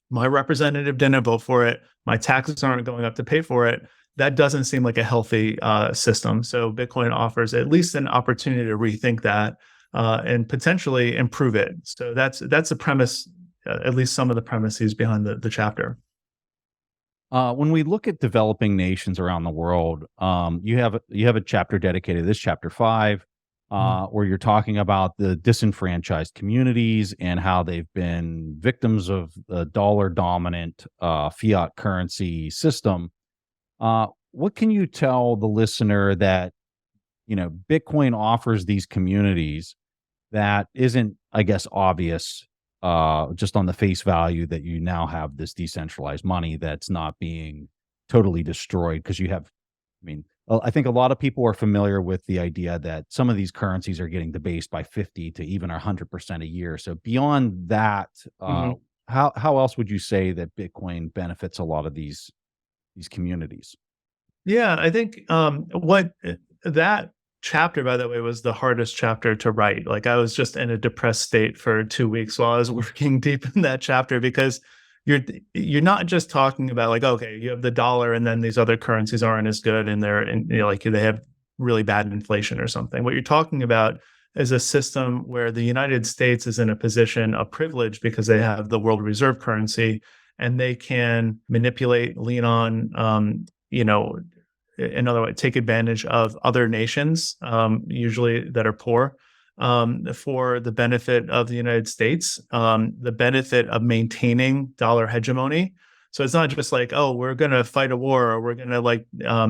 My representative didn't vote for it. My taxes aren't going up to pay for it. That doesn't seem like a healthy system. So Bitcoin offers at least an opportunity to rethink that and potentially improve it. So that's the premise, at least some of the premises behind the chapter. When we look at developing nations around the world, you have a chapter dedicated, this chapter 5, where you're talking about the disenfranchised communities and how they've been victims of the dollar-dominant fiat currency system. What can you tell the listener that Bitcoin offers these communities that isn't, I guess, obvious just on the face value, that you now have this decentralized money that's not being totally destroyed? Because I think a lot of people are familiar with the idea that some of these currencies are getting debased by 50 to even 100% a year. So beyond that, how else would you say that Bitcoin benefits a lot of these communities? Yeah, I think what that chapter, by the way, was the hardest chapter to write. Like, I was just in a depressed state for 2 weeks while I was working deep in that chapter, because you're not just talking about like, okay, you have the dollar and then these other currencies aren't as good and they have really bad inflation or something. What you're talking about is a system where the United States is in a position of privilege because they have the world reserve currency, and they can manipulate, lean on, in other words, take advantage of other nations, usually that are poor, for the benefit of the United States, the benefit of maintaining dollar hegemony. So it's not just like, oh, we're going to fight a war, or we're going to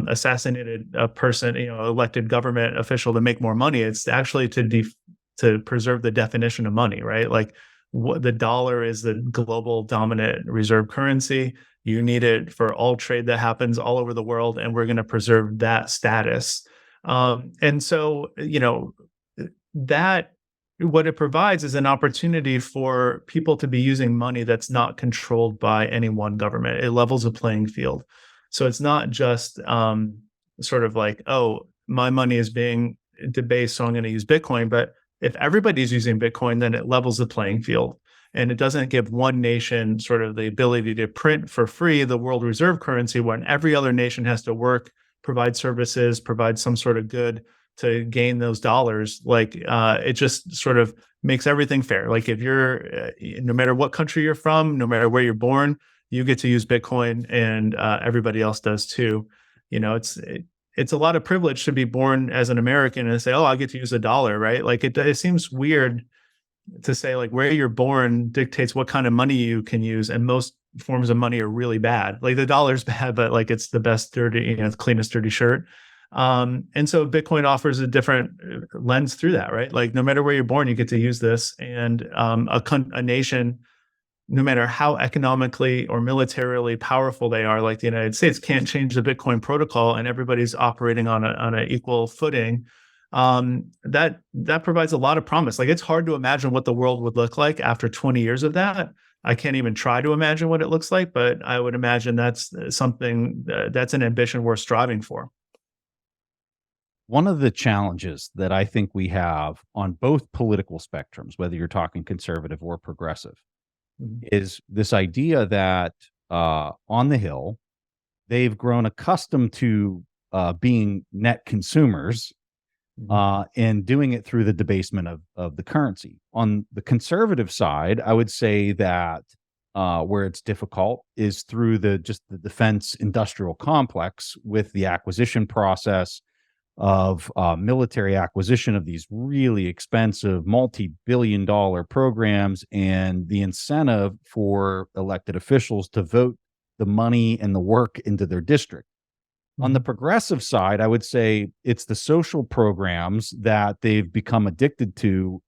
assassinate a person, elected government official to make more money. It's actually to preserve the definition of money, right? Like, the dollar is the global dominant reserve currency. You need it for all trade that happens all over the world, and we're going to preserve that status. And so, that what it provides is an opportunity for people to be using money that's not controlled by any one government. It levels a playing field. So it's not just sort of like, oh, my money is being debased, so I'm going to use Bitcoin. But if everybody's using Bitcoin, then it levels the playing field. And it doesn't give one nation sort of the ability to print for free the world reserve currency when every other nation has to work, provide services, provide some sort of good to gain those dollars. Like, it just sort of makes everything fair. Like, if you're, no matter what country you're from, no matter where you're born, you get to use Bitcoin, and everybody else does too. It's a lot of privilege to be born as an American and say, oh, I get to use a dollar, right? Like, it seems weird to say like where you're born dictates what kind of money you can use, and most forms of money are really bad. Like, the dollar's bad, but like it's the best dirty, the cleanest dirty shirt. And so Bitcoin offers a different lens through that, right? Like, no matter where you're born, you get to use this, and a nation no matter how economically or militarily powerful they are, like the United States, can't change the Bitcoin protocol, and everybody's operating on an equal footing. That provides a lot of promise. Like, it's hard to imagine what the world would look like after 20 years of that. I can't even try to imagine what it looks like, but I would imagine that's something that's an ambition worth striving for. One of the challenges that I think we have on both political spectrums, whether you're talking conservative or progressive, is this idea that on the Hill, they've grown accustomed to being net consumers and doing it through the debasement of the currency. On the conservative side, I would say that where it's difficult is through the defense industrial complex, with the acquisition process of military acquisition of these really expensive multi-billion-dollar programs, and the incentive for elected officials to vote the money and the work into their district. On the progressive side, I would say it's the social programs that they've become addicted to,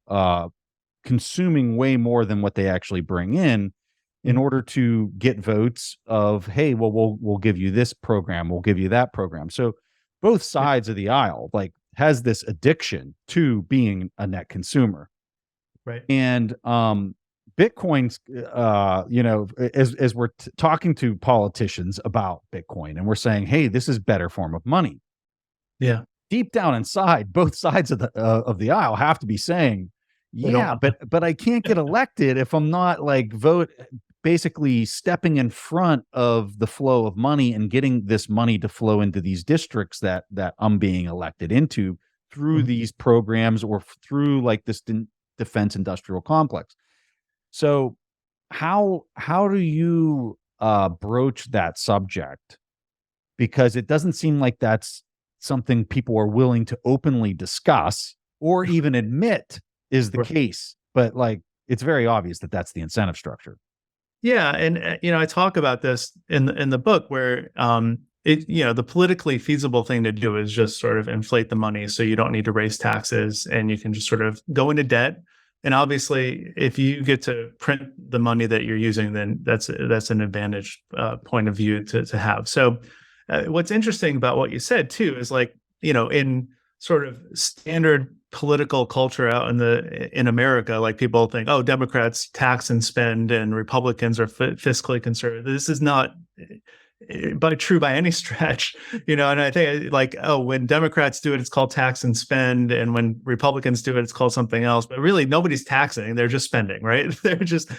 consuming way more than what they actually bring in order to get votes of, hey, well, we'll give you this program, we'll give you that program. So both sides of the aisle has this addiction to being a net consumer. Right. And Bitcoin's, as we're talking to politicians about Bitcoin, and we're saying, hey, this is better form of money. Yeah. Deep down inside, both sides of the aisle have to be saying, yeah, but I can't get elected if I'm not basically stepping in front of the flow of money and getting this money to flow into these districts that I'm being elected into through these programs or through this defense industrial complex. So how do you broach that subject? Because it doesn't seem like that's something people are willing to openly discuss or even admit is the case. But it's very obvious that that's the incentive structure. Yeah, and I talk about this in the book, where the politically feasible thing to do is just sort of inflate the money, so you don't need to raise taxes, and you can just sort of go into debt. And obviously, if you get to print the money that you're using, then that's an advantage point of view to have. So, what's interesting about what you said too is in sort of standard political culture out in America, people think, oh, Democrats tax and spend and Republicans are fiscally conservative. This is not true by any stretch, and I think when Democrats do it, it's called tax and spend, and when Republicans do it, it's called something else. But really, nobody's taxing; they're just spending, right? They're just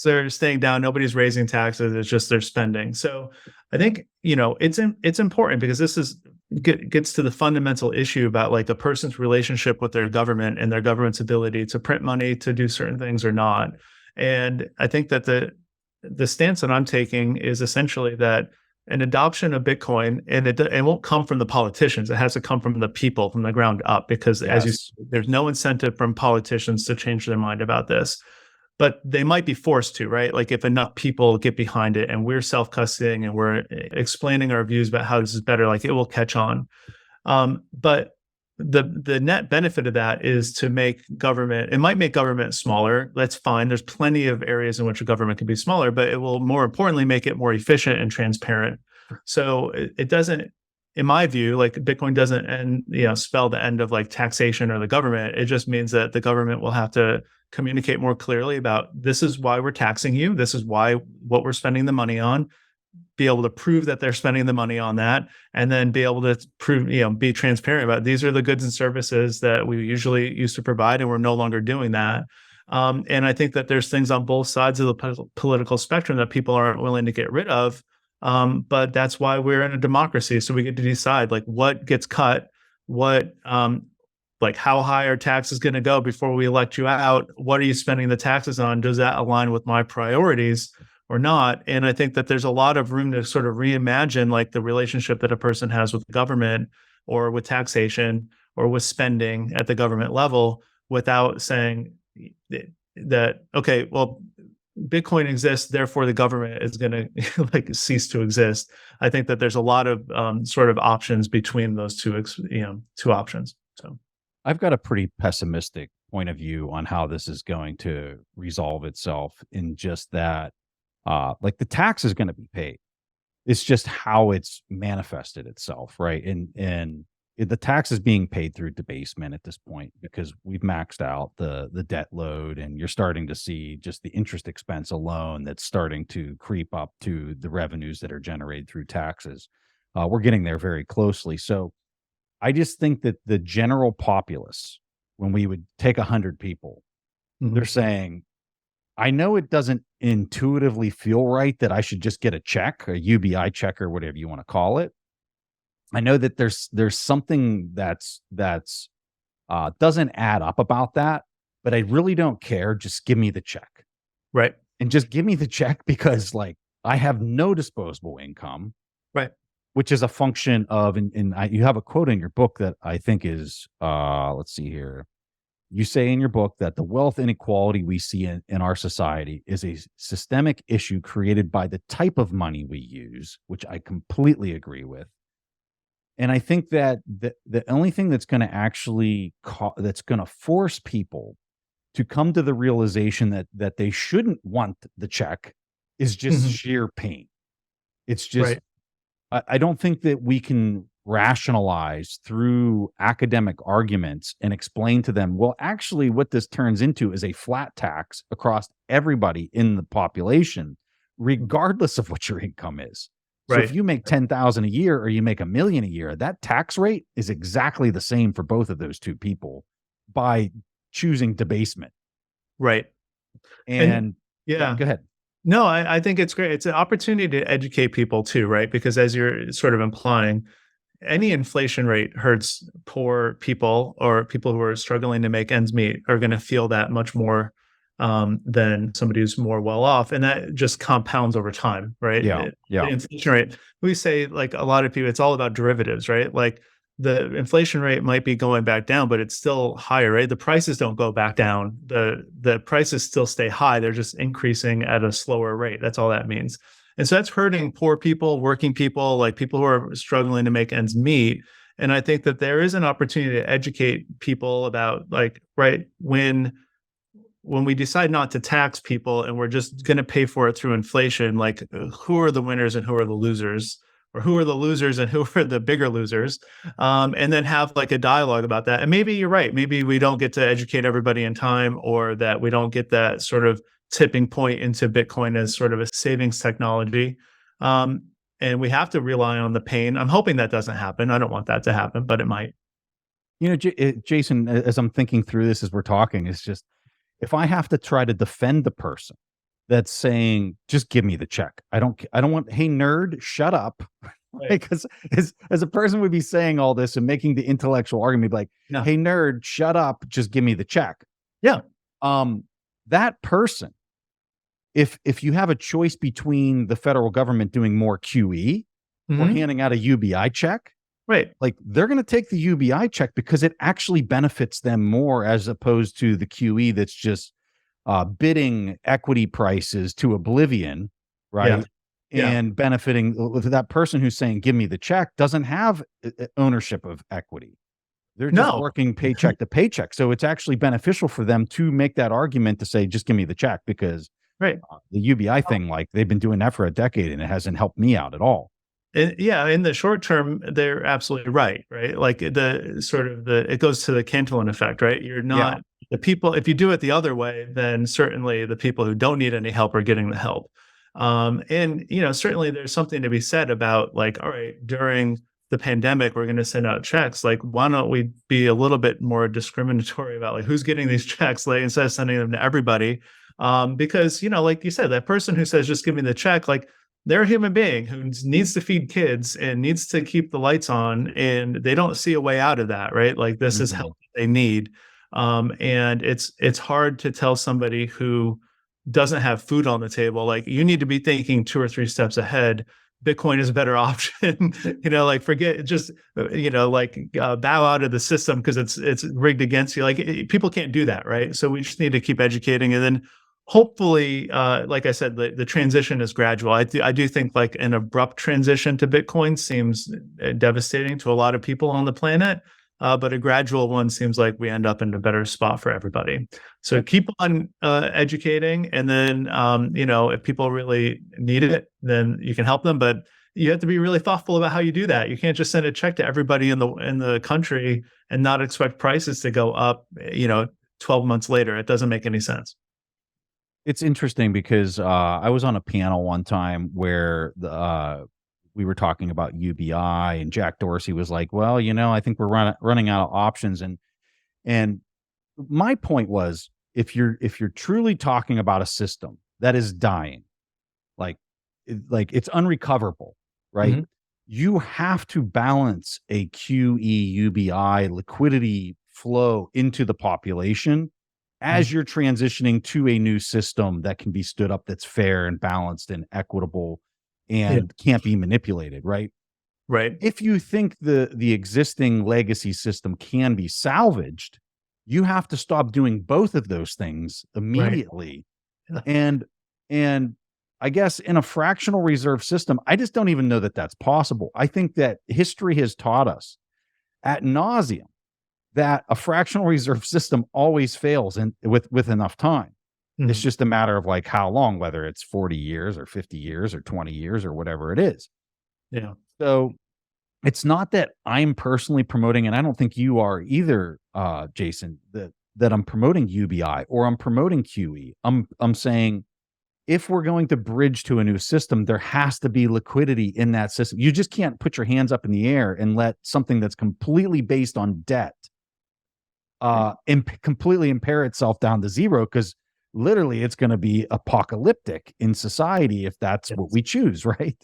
they're staying down. Nobody's raising taxes; it's just they're spending. So I think it's important, because this gets to the fundamental issue about a person's relationship with their government and their government's ability to print money to do certain things or not. And I think that the stance that I'm taking is essentially that an adoption of Bitcoin, and it won't come from the politicians. It has to come from the people, from the ground up, because there's no incentive from politicians to change their mind about this. But they might be forced to, right? If enough people get behind it and we're self-custodying and we're explaining our views about how this is better, it will catch on. But the net benefit of that is to make government, it might make government smaller. That's fine. There's plenty of areas in which a government can be smaller, but it will more importantly make it more efficient and transparent. So it doesn't, in my view, Bitcoin doesn't spell the end of taxation or the government. It just means that the government will have to communicate more clearly about, this is why we're taxing you. This is what we're spending the money on. Be able to prove that they're spending the money on that, and then be able to prove, be transparent about, these are the goods and services that we usually used to provide, and we're no longer doing that. And I think that there's things on both sides of the political spectrum that people aren't willing to get rid of. But that's why we're in a democracy. So we get to decide what gets cut, what, how high are taxes going to go before we elect you out? What are you spending the taxes on? Does that align with my priorities or not? And I think that there's a lot of room to sort of reimagine the relationship that a person has with the government, or with taxation, or with spending at the government level, without saying that, okay, well, Bitcoin exists, therefore the government is going to cease to exist. I think that there's a lot of sort of options between those two options. So I've got a pretty pessimistic point of view on how this is going to resolve itself, in just that, like, the tax is going to be paid. It's just how it's manifested itself, right? And the tax is being paid through debasement at this point, because we've maxed out the debt load, and you're starting to see just the interest expense alone that's starting to creep up to the revenues that are generated through taxes. We're getting there very closely. So I just think that the general populace, when we would take 100 people, they're saying, I know it doesn't intuitively feel right that I should just get a check, a UBI check, or whatever you want to call it. I know that there's something that's doesn't add up about that, but I really don't care. Just give me the check. Right. And just give me the check, because, like, I have no disposable income. Right. Which is a function of, you have a quote in your book that I think is, let's see here. You say in your book that the wealth inequality we see in our society is a systemic issue created by the type of money we use, which I completely agree with. And I think that the only thing that's going to actually that's going to force people to come to the realization that they shouldn't want the check is just sheer pain. It's just, right. I don't think that we can rationalize through academic arguments and explain to them, well, actually what this turns into is a flat tax across everybody in the population, regardless of what your income is. So right. if you make 10,000 a year or you make $1 million a year, that tax rate is exactly the same for both of those two people by choosing debasement. Right. And yeah, go ahead. No, I think it's great. It's an opportunity to educate people too, right? Because as you're sort of implying, any inflation rate hurts poor people, or people who are struggling to make ends meet are going to feel that much more than somebody who's more well off. And that just compounds over time, right? Yeah. The inflation rate, we say, like, a lot of people, it's all about derivatives, right? Like, the inflation rate might be going back down, but it's still higher, right? The prices don't go back down. The prices still stay high. They're just increasing at a slower rate. That's all that means. And so that's hurting poor people, working people, like people who are struggling to make ends meet. And I think that there is an opportunity to educate people about, like, right, when we decide not to tax people and we're just going to pay for it through inflation, like, who are the winners and who are the losers? Or who are the losers and who are the bigger losers, and then have, like, a dialogue about that. And maybe you're right. Maybe we don't get to educate everybody in time, or that we don't get that sort of tipping point into Bitcoin as sort of a savings technology. And we have to rely on the pain. I'm hoping that doesn't happen. I don't want that to happen, but it might. You know, Jason, as I'm thinking through this, as we're talking, it's just, if I have to try to defend the person that's saying, just give me the check. I don't want, hey, nerd, shut up. Right. Because as a person would be saying all this and making the intellectual argument, like, no. Hey, nerd, shut up, just give me the check. Yeah. That person, if you have a choice between the federal government doing more QE or handing out a UBI check, right, like, they're going to take the UBI check because it actually benefits them more, as opposed to the QE that's just bidding equity prices to oblivion, right? Yeah. And benefiting that person who's saying, give me the check, doesn't have ownership of equity. They're just working paycheck to paycheck. So it's actually beneficial for them to make that argument to say, just give me the check, because the UBI thing, like, they've been doing that for a decade and it hasn't helped me out at all. Yeah, in the short term, they're absolutely right? Like, it goes to the Cantillon effect, right? You're not the people. If you do it the other way, then certainly the people who don't need any help are getting the help. And, certainly there's something to be said about, like, all right, during the pandemic, we're going to send out checks. Like, why don't we be a little bit more discriminatory about, like, who's getting these checks, like, instead of sending them to everybody? Because, like you said, that person who says, just give me the check, like, they're a human being who needs to feed kids and needs to keep the lights on, and they don't see a way out of that, right? Like, this is help they need. And it's hard to tell somebody who doesn't have food on the table, like, you need to be thinking 2 or 3 steps ahead. Bitcoin is a better option. Like, forget, just, bow out of the system because it's rigged against you. Like, people can't do that, right? So we just need to keep educating, and then hopefully, like I said, the transition is gradual. I do think, like, an abrupt transition to Bitcoin seems devastating to a lot of people on the planet. but a gradual one seems like we end up in a better spot for everybody. So keep on educating, and then if people really need it, then you can help them. But you have to be really thoughtful about how you do that. You can't just send a check to everybody in the country and not expect prices to go up, 12 months later. It doesn't make any sense. It's interesting because I was on a panel one time where we were talking about UBI, and Jack Dorsey was like, well, I think we're running out of options. And my point was, if you're truly talking about a system that is dying, like it's unrecoverable, right? Mm-hmm. You have to balance a QE UBI liquidity flow into the population as you're transitioning to a new system that can be stood up, that's fair and balanced and equitable and can't be manipulated, right? Right. If you think the existing legacy system can be salvaged, you have to stop doing both of those things immediately. Right. And I guess in a fractional reserve system, I just don't even know that that's possible. I think that history has taught us ad nauseum that a fractional reserve system always fails with enough time. Mm-hmm. It's just a matter of like how long, whether it's 40 years or 50 years or 20 years or whatever it is. Yeah. So it's not that I'm personally promoting, and I don't think you are either, Jason, that I'm promoting UBI or I'm promoting QE. I'm saying, if we're going to bridge to a new system, there has to be liquidity in that system. You just can't put your hands up in the air and let something that's completely based on debt completely impair itself down to zero, because literally it's going to be apocalyptic in society if that's what we choose, right?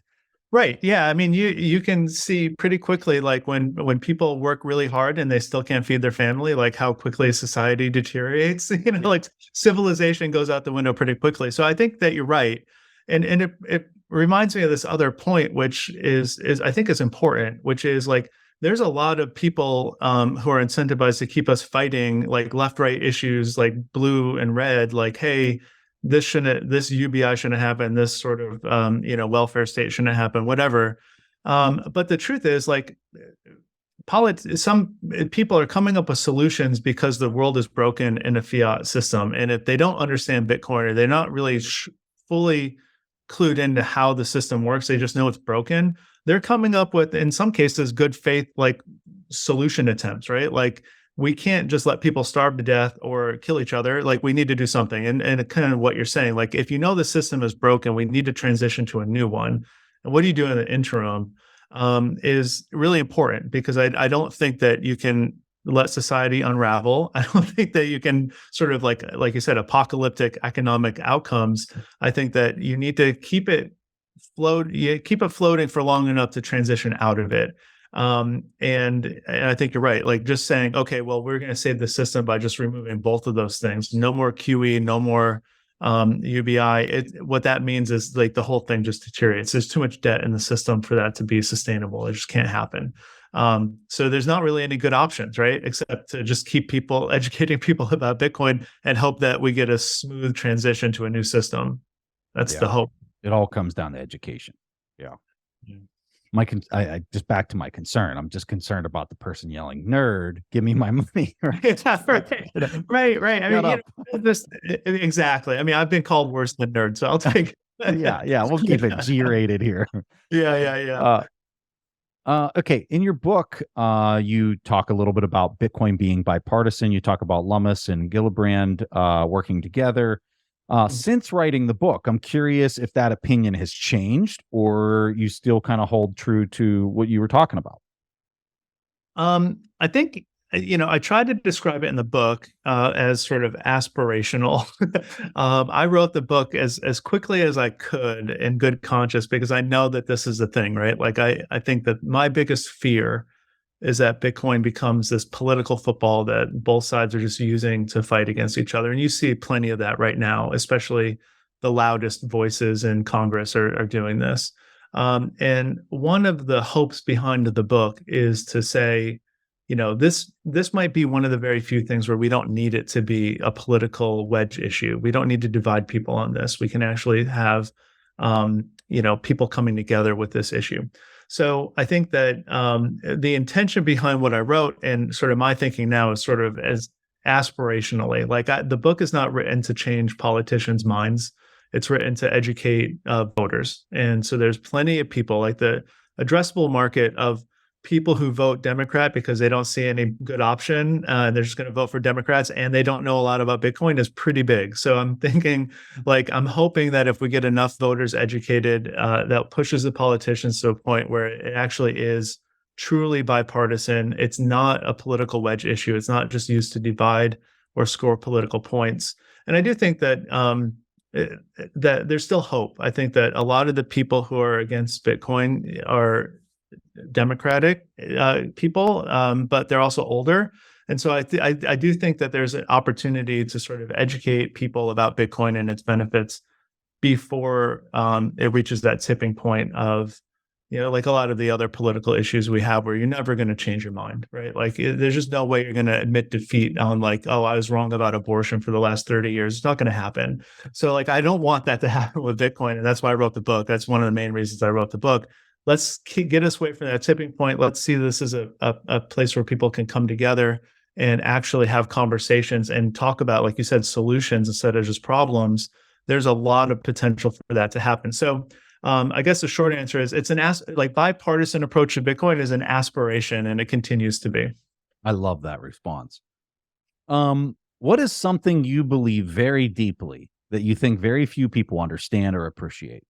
Right. Yeah. I mean, you can see pretty quickly, like when people work really hard and they still can't feed their family, like how quickly society deteriorates. Like civilization goes out the window pretty quickly. So I think that you're right, and it reminds me of this other point, which is I think is important, which is like there's a lot of people who are incentivized to keep us fighting like left-right issues, like blue and red, like, hey, this UBI shouldn't happen, this sort of welfare state shouldn't happen, whatever. But the truth is, like, some people are coming up with solutions because the world is broken in a fiat system, and if they don't understand Bitcoin, or they're not really fully clued into how the system works, they just know it's broken, they're coming up with, in some cases, good faith like solution attempts, right? Like, we can't just let people starve to death or kill each other. Like, we need to do something. And kind of what you're saying, like, if you know the system is broken, we need to transition to a new one. And what do you do in the interim is really important, because I don't think that you can let society unravel. I don't think that you can sort of like you said, apocalyptic economic outcomes. I think that you need to keep it floating for long enough to transition out of it. And I think you're right. Like, just saying, okay, well, we're going to save the system by just removing both of those things. No more QE, no more UBI. What that means is like the whole thing just deteriorates. There's too much debt in the system for that to be sustainable. It just can't happen. So there's not really any good options, right? Except to just keep educating people about Bitcoin and hope that we get a smooth transition to a new system. That's the hope. It all comes down to education. Yeah. I just back to my concern. I'm just concerned about the person yelling, "Nerd, give me my money." Right. Right. I mean, exactly. I mean, I've been called worse than nerd, so I'll take. Yeah. We'll keep it G-rated here. Yeah. Okay. In your book, you talk a little bit about Bitcoin being bipartisan. You talk about Lummis and Gillibrand working together. Since writing the book, I'm curious if that opinion has changed, or you still kind of hold true to what you were talking about. I think, I tried to describe it in the book as sort of aspirational. I wrote the book as quickly as I could in good conscience, because I know that this is the thing, right? Like, I think that my biggest fear is that Bitcoin becomes this political football that both sides are just using to fight against each other. And you see plenty of that right now, especially the loudest voices in Congress are doing this. And one of the hopes behind the book is to say, this might be one of the very few things where we don't need it to be a political wedge issue. We don't need to divide people on this. We can actually have, people coming together with this issue. So I think that the intention behind what I wrote and sort of my thinking now is sort of as aspirationally, like the book is not written to change politicians' minds. It's written to educate voters. And so there's plenty of people, like the addressable market of people who vote Democrat because they don't see any good option. They're just going to vote for Democrats and they don't know a lot about Bitcoin is pretty big. So I'm thinking, I'm hoping that if we get enough voters educated, that pushes the politicians to a point where it actually is truly bipartisan. It's not a political wedge issue. It's not just used to divide or score political points. And I do think that that there's still hope. I think that a lot of the people who are against Bitcoin are Democratic people, but they're also older. And so I do think that there's an opportunity to sort of educate people about Bitcoin and its benefits before it reaches that tipping point of, like a lot of the other political issues we have where you're never going to change your mind, right? Like there's just no way you're going to admit defeat on like, oh, I was wrong about abortion for the last 30 years. It's not going to happen. So I don't want that to happen with Bitcoin. And that's why I wrote the book. That's one of the main reasons I wrote the book. Let's get us away from that tipping point. Let's see this as a place where people can come together and actually have conversations and talk about, like you said, solutions instead of just problems. There's a lot of potential for that to happen. So I guess the short answer is it's bipartisan approach to Bitcoin is an aspiration and it continues to be. I love that response. What is something you believe very deeply that you think very few people understand or appreciate?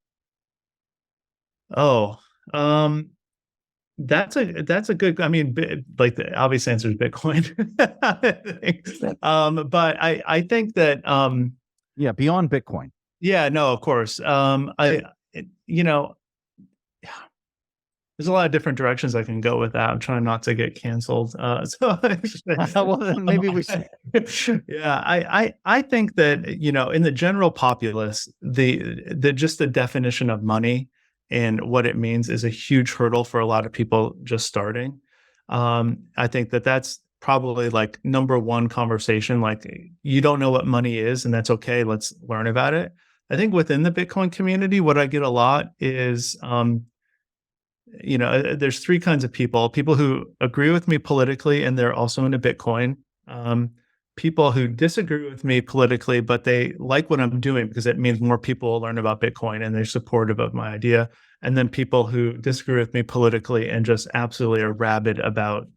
Oh, that's a good, the obvious answer is Bitcoin. But I think that, beyond Bitcoin. Yeah, no, of course. There's a lot of different directions I can go with that. I'm trying not to get canceled. Well, then maybe we should. Yeah, I think that, in the general populace, just the definition of money and what it means is a huge hurdle for a lot of people just starting. I think that that's probably like number one conversation. Like, you don't know what money is, and that's okay. Let's learn about it. I think within the Bitcoin community, what I get a lot is, there's three kinds of people who agree with me politically and they're also into Bitcoin. People who disagree with me politically, but they like what I'm doing because it means more people will learn about Bitcoin and they're supportive of my idea. And then people who disagree with me politically and just absolutely are rabid about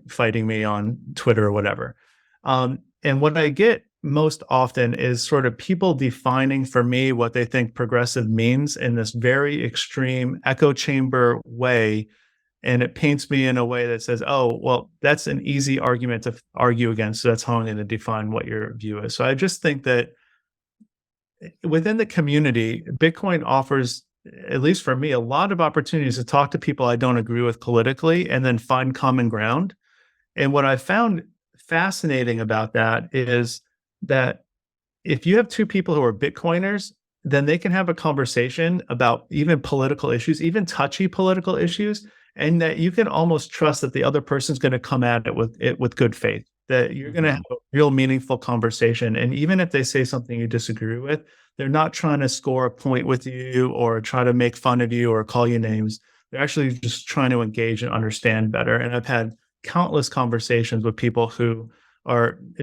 fighting me on Twitter or whatever. And what I get most often is sort of people defining for me what they think progressive means in this very extreme echo chamber way. And it paints me in a way that says, oh, well, that's an easy argument to argue against. So that's how I'm going to define what your view is. So I just think that within the community, Bitcoin offers, at least for me, a lot of opportunities to talk to people I don't agree with politically and then find common ground. And what I found fascinating about that is that if you have two people who are Bitcoiners, then they can have a conversation about even political issues, even touchy political issues, and that you can almost trust that the other person's going to come at it with good faith, that you're going to have a real meaningful conversation. And even if they say something you disagree with, they're not trying to score a point with you or try to make fun of you or call you names. They're actually just trying to engage and understand better. And I've had countless conversations with people who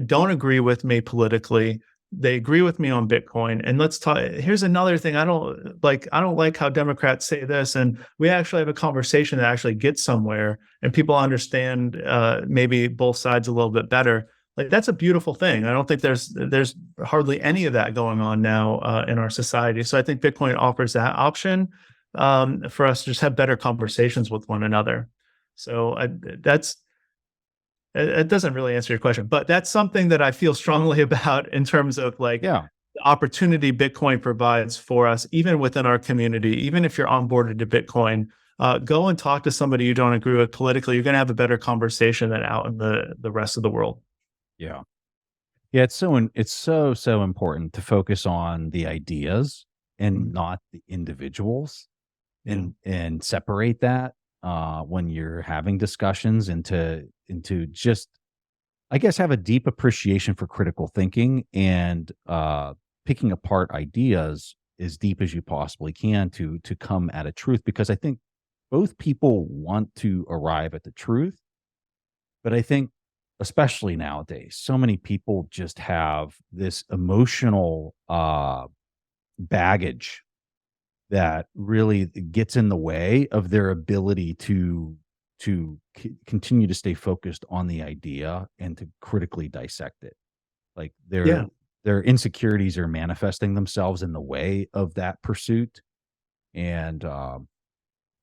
don't agree with me politically. They agree with me on Bitcoin. And let's talk. Here's another thing. I don't like how Democrats say this. And we actually have a conversation that actually gets somewhere and people understand maybe both sides a little bit better. Like, that's a beautiful thing. I don't think there's hardly any of that going on now in our society. So I think Bitcoin offers that option for us to just have better conversations with one another. So it doesn't really answer your question, but that's something that I feel strongly about in terms of the opportunity Bitcoin provides for us, even within our community. Even if you're onboarded to Bitcoin, go and talk to somebody you don't agree with politically. You're going to have a better conversation than out in the rest of the world. Yeah. It's so important to focus on the ideas and not the individuals, and separate that when you're having discussions, and to just, I guess, have a deep appreciation for critical thinking and picking apart ideas as deep as you possibly can to come at a truth, because I think both people want to arrive at the truth. But I think, especially nowadays, so many people just have this emotional baggage that really gets in the way of their ability to continue to stay focused on the idea and to critically dissect it. Like Yeah. their insecurities are manifesting themselves in the way of that pursuit. And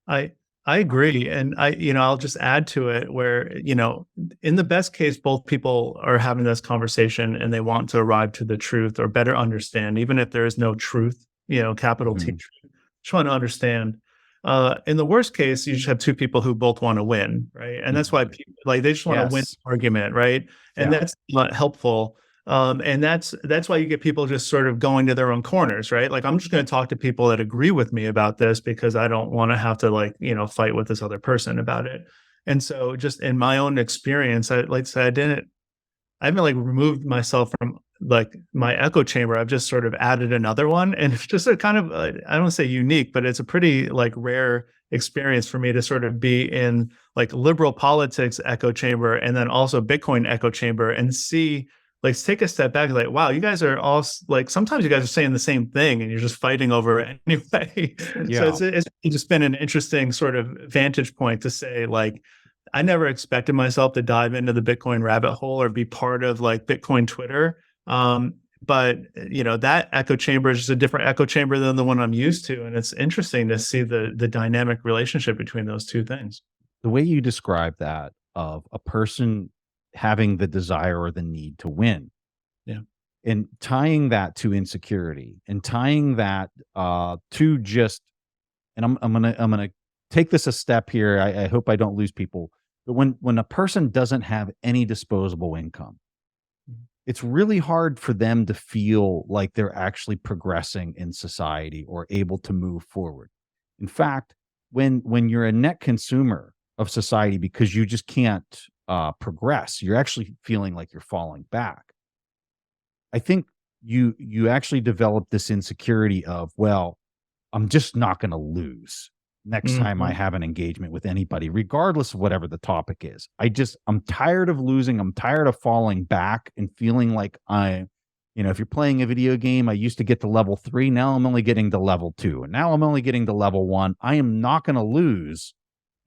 I I agree, and I'll just add to it where, in the best case, both people are having this conversation and they want to arrive to the truth or better understand, even if there is no truth, capital T Mhm. truth. Just want to understand. In the worst case, you just have two people who both want to win, right? And that's why Mhm. people like they just want to win Yes. the argument, right? And Yeah. that's not helpful. And that's why you get people just sort of going to their own corners, right? Like I'm just going to talk to people that agree with me about this because I don't want to have to fight with this other person about it. And so just in my own experience, I like to say I haven't like removed myself from like my echo chamber. I've just sort of added another one, and it's just a kind of I don't say unique, but it's a pretty like rare experience for me to sort of be in like liberal politics echo chamber and then also Bitcoin echo chamber and see like take a step back like wow, you guys are all like sometimes you guys are saying the same thing and you're just fighting over it anyway. So Yeah. it's just been an interesting sort of vantage point to say like I never expected myself to dive into the Bitcoin rabbit hole or be part of like Bitcoin Twitter. But that echo chamber is just a different echo chamber than the one I'm used to, and it's interesting to see the dynamic relationship between those two things. The way you describe that of a person having the desire or the need to win, Yeah. and tying that to insecurity, and tying that to just, and I'm gonna take this a step here. I hope I don't lose people. But when a person doesn't have any disposable income, Mhm. it's really hard for them to feel like they're actually progressing in society or able to move forward. In fact, when you're a net consumer of society because you just can't progress, you're actually feeling like you're falling back. I think you actually develop this insecurity of, well, I'm just not going to lose next time I Mhm. have an engagement with anybody, regardless of whatever the topic is. I'm tired of losing. I'm tired of falling back and feeling like if you're playing a video game, I used to get to level 3. Now I'm only getting to level 2. And now I'm only getting to level 1. I am not going to lose.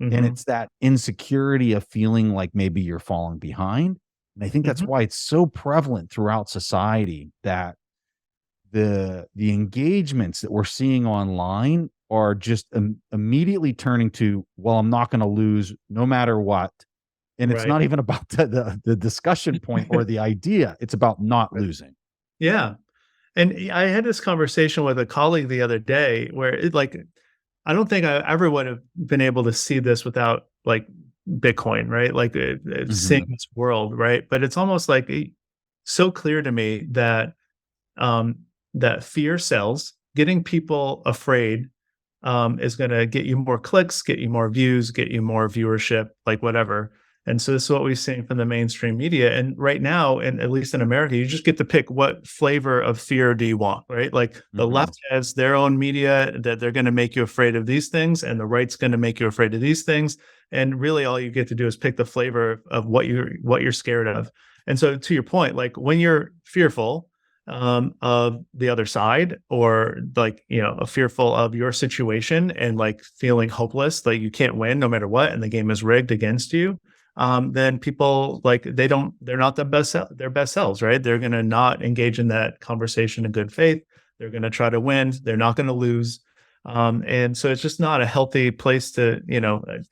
And Mhm. it's that insecurity of feeling like maybe you're falling behind. And I think that's Mhm. why it's so prevalent throughout society that the engagements that we're seeing online are just immediately turning to, well, I'm not going to lose no matter what. And it's Right. not even about the discussion point or the idea. It's about not losing. Yeah. And I had this conversation with a colleague the other day where I don't think I ever would have been able to see this without like Bitcoin, right? Like seeing Mhm. this world, right? But it's almost like so clear to me that um, that fear sells. Getting people afraid is going to get you more clicks, get you more views, get you more viewership, like whatever. And so this is what we're seeing from the mainstream media. And right now, and at least in America, you just get to pick what flavor of fear do you want, right? Like the Mhm. left has their own media that they're going to make you afraid of these things, and the right's going to make you afraid of these things. And really, all you get to do is pick the flavor of what you're scared of. And so, to your point, like when you're fearful, of the other side or like fearful of your situation and like feeling hopeless like you can't win no matter what and the game is rigged against you, then people like they're not their best selves, right? They're going to not engage in that conversation in good faith. They're going to try to win. They're not going to lose. And so it's just not a healthy place to,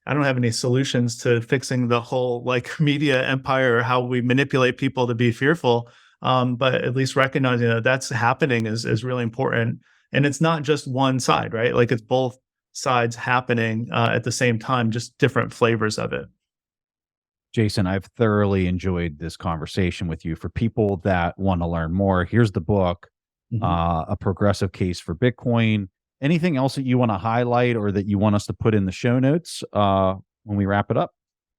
I don't have any solutions to fixing the whole like media empire or how we manipulate people to be fearful. But at least recognizing that that's happening is really important. And it's not just one side, right? Like it's both sides happening at the same time, just different flavors of it. Jason, I've thoroughly enjoyed this conversation with you. For people that want to learn more, here's the book, Mhm. A Progressive Case for Bitcoin. Anything else that you want to highlight or that you want us to put in the show notes when we wrap it up?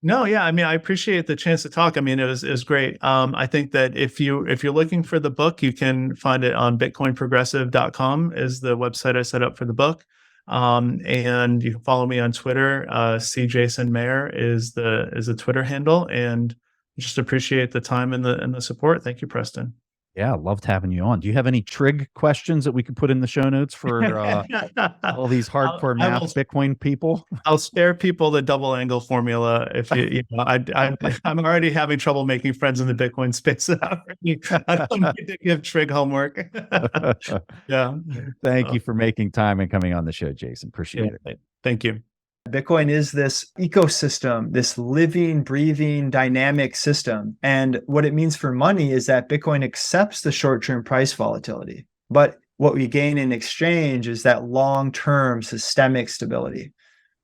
No, yeah, I mean, I appreciate the chance to talk. I mean, it was great. I think that if you're looking for the book, you can find it on bitcoinprogressive.com is the website I set up for the book. And you can follow me on Twitter. C Jason Maier is the Twitter handle, and just appreciate the time and the support. Thank you, Preston. Yeah, loved having you on. Do you have any trig questions that we could put in the show notes for all these hardcore math Bitcoin people? I'll spare people the double angle formula. If I'm already having trouble making friends in the Bitcoin space. I don't need to give trig homework. Yeah. Thank you for making time and coming on the show, Jason. Appreciate it. Thank you. Bitcoin is this ecosystem, this living, breathing, dynamic system. And what it means for money is that Bitcoin accepts the short-term price volatility. But what we gain in exchange is that long-term systemic stability.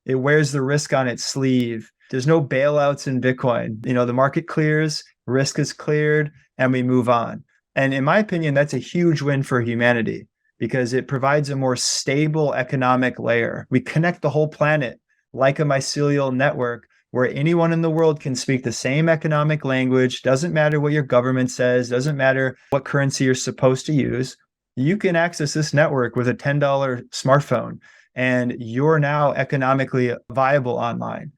It wears the risk on its sleeve. There's no bailouts in Bitcoin. The market clears, risk is cleared, and we move on. And in my opinion, that's a huge win for humanity because it provides a more stable economic layer. We connect the whole planet like a mycelial network where anyone in the world can speak the same economic language. Doesn't matter what your government says, doesn't matter what currency you're supposed to use. You can access this network with a $10 smartphone, and you're now economically viable online.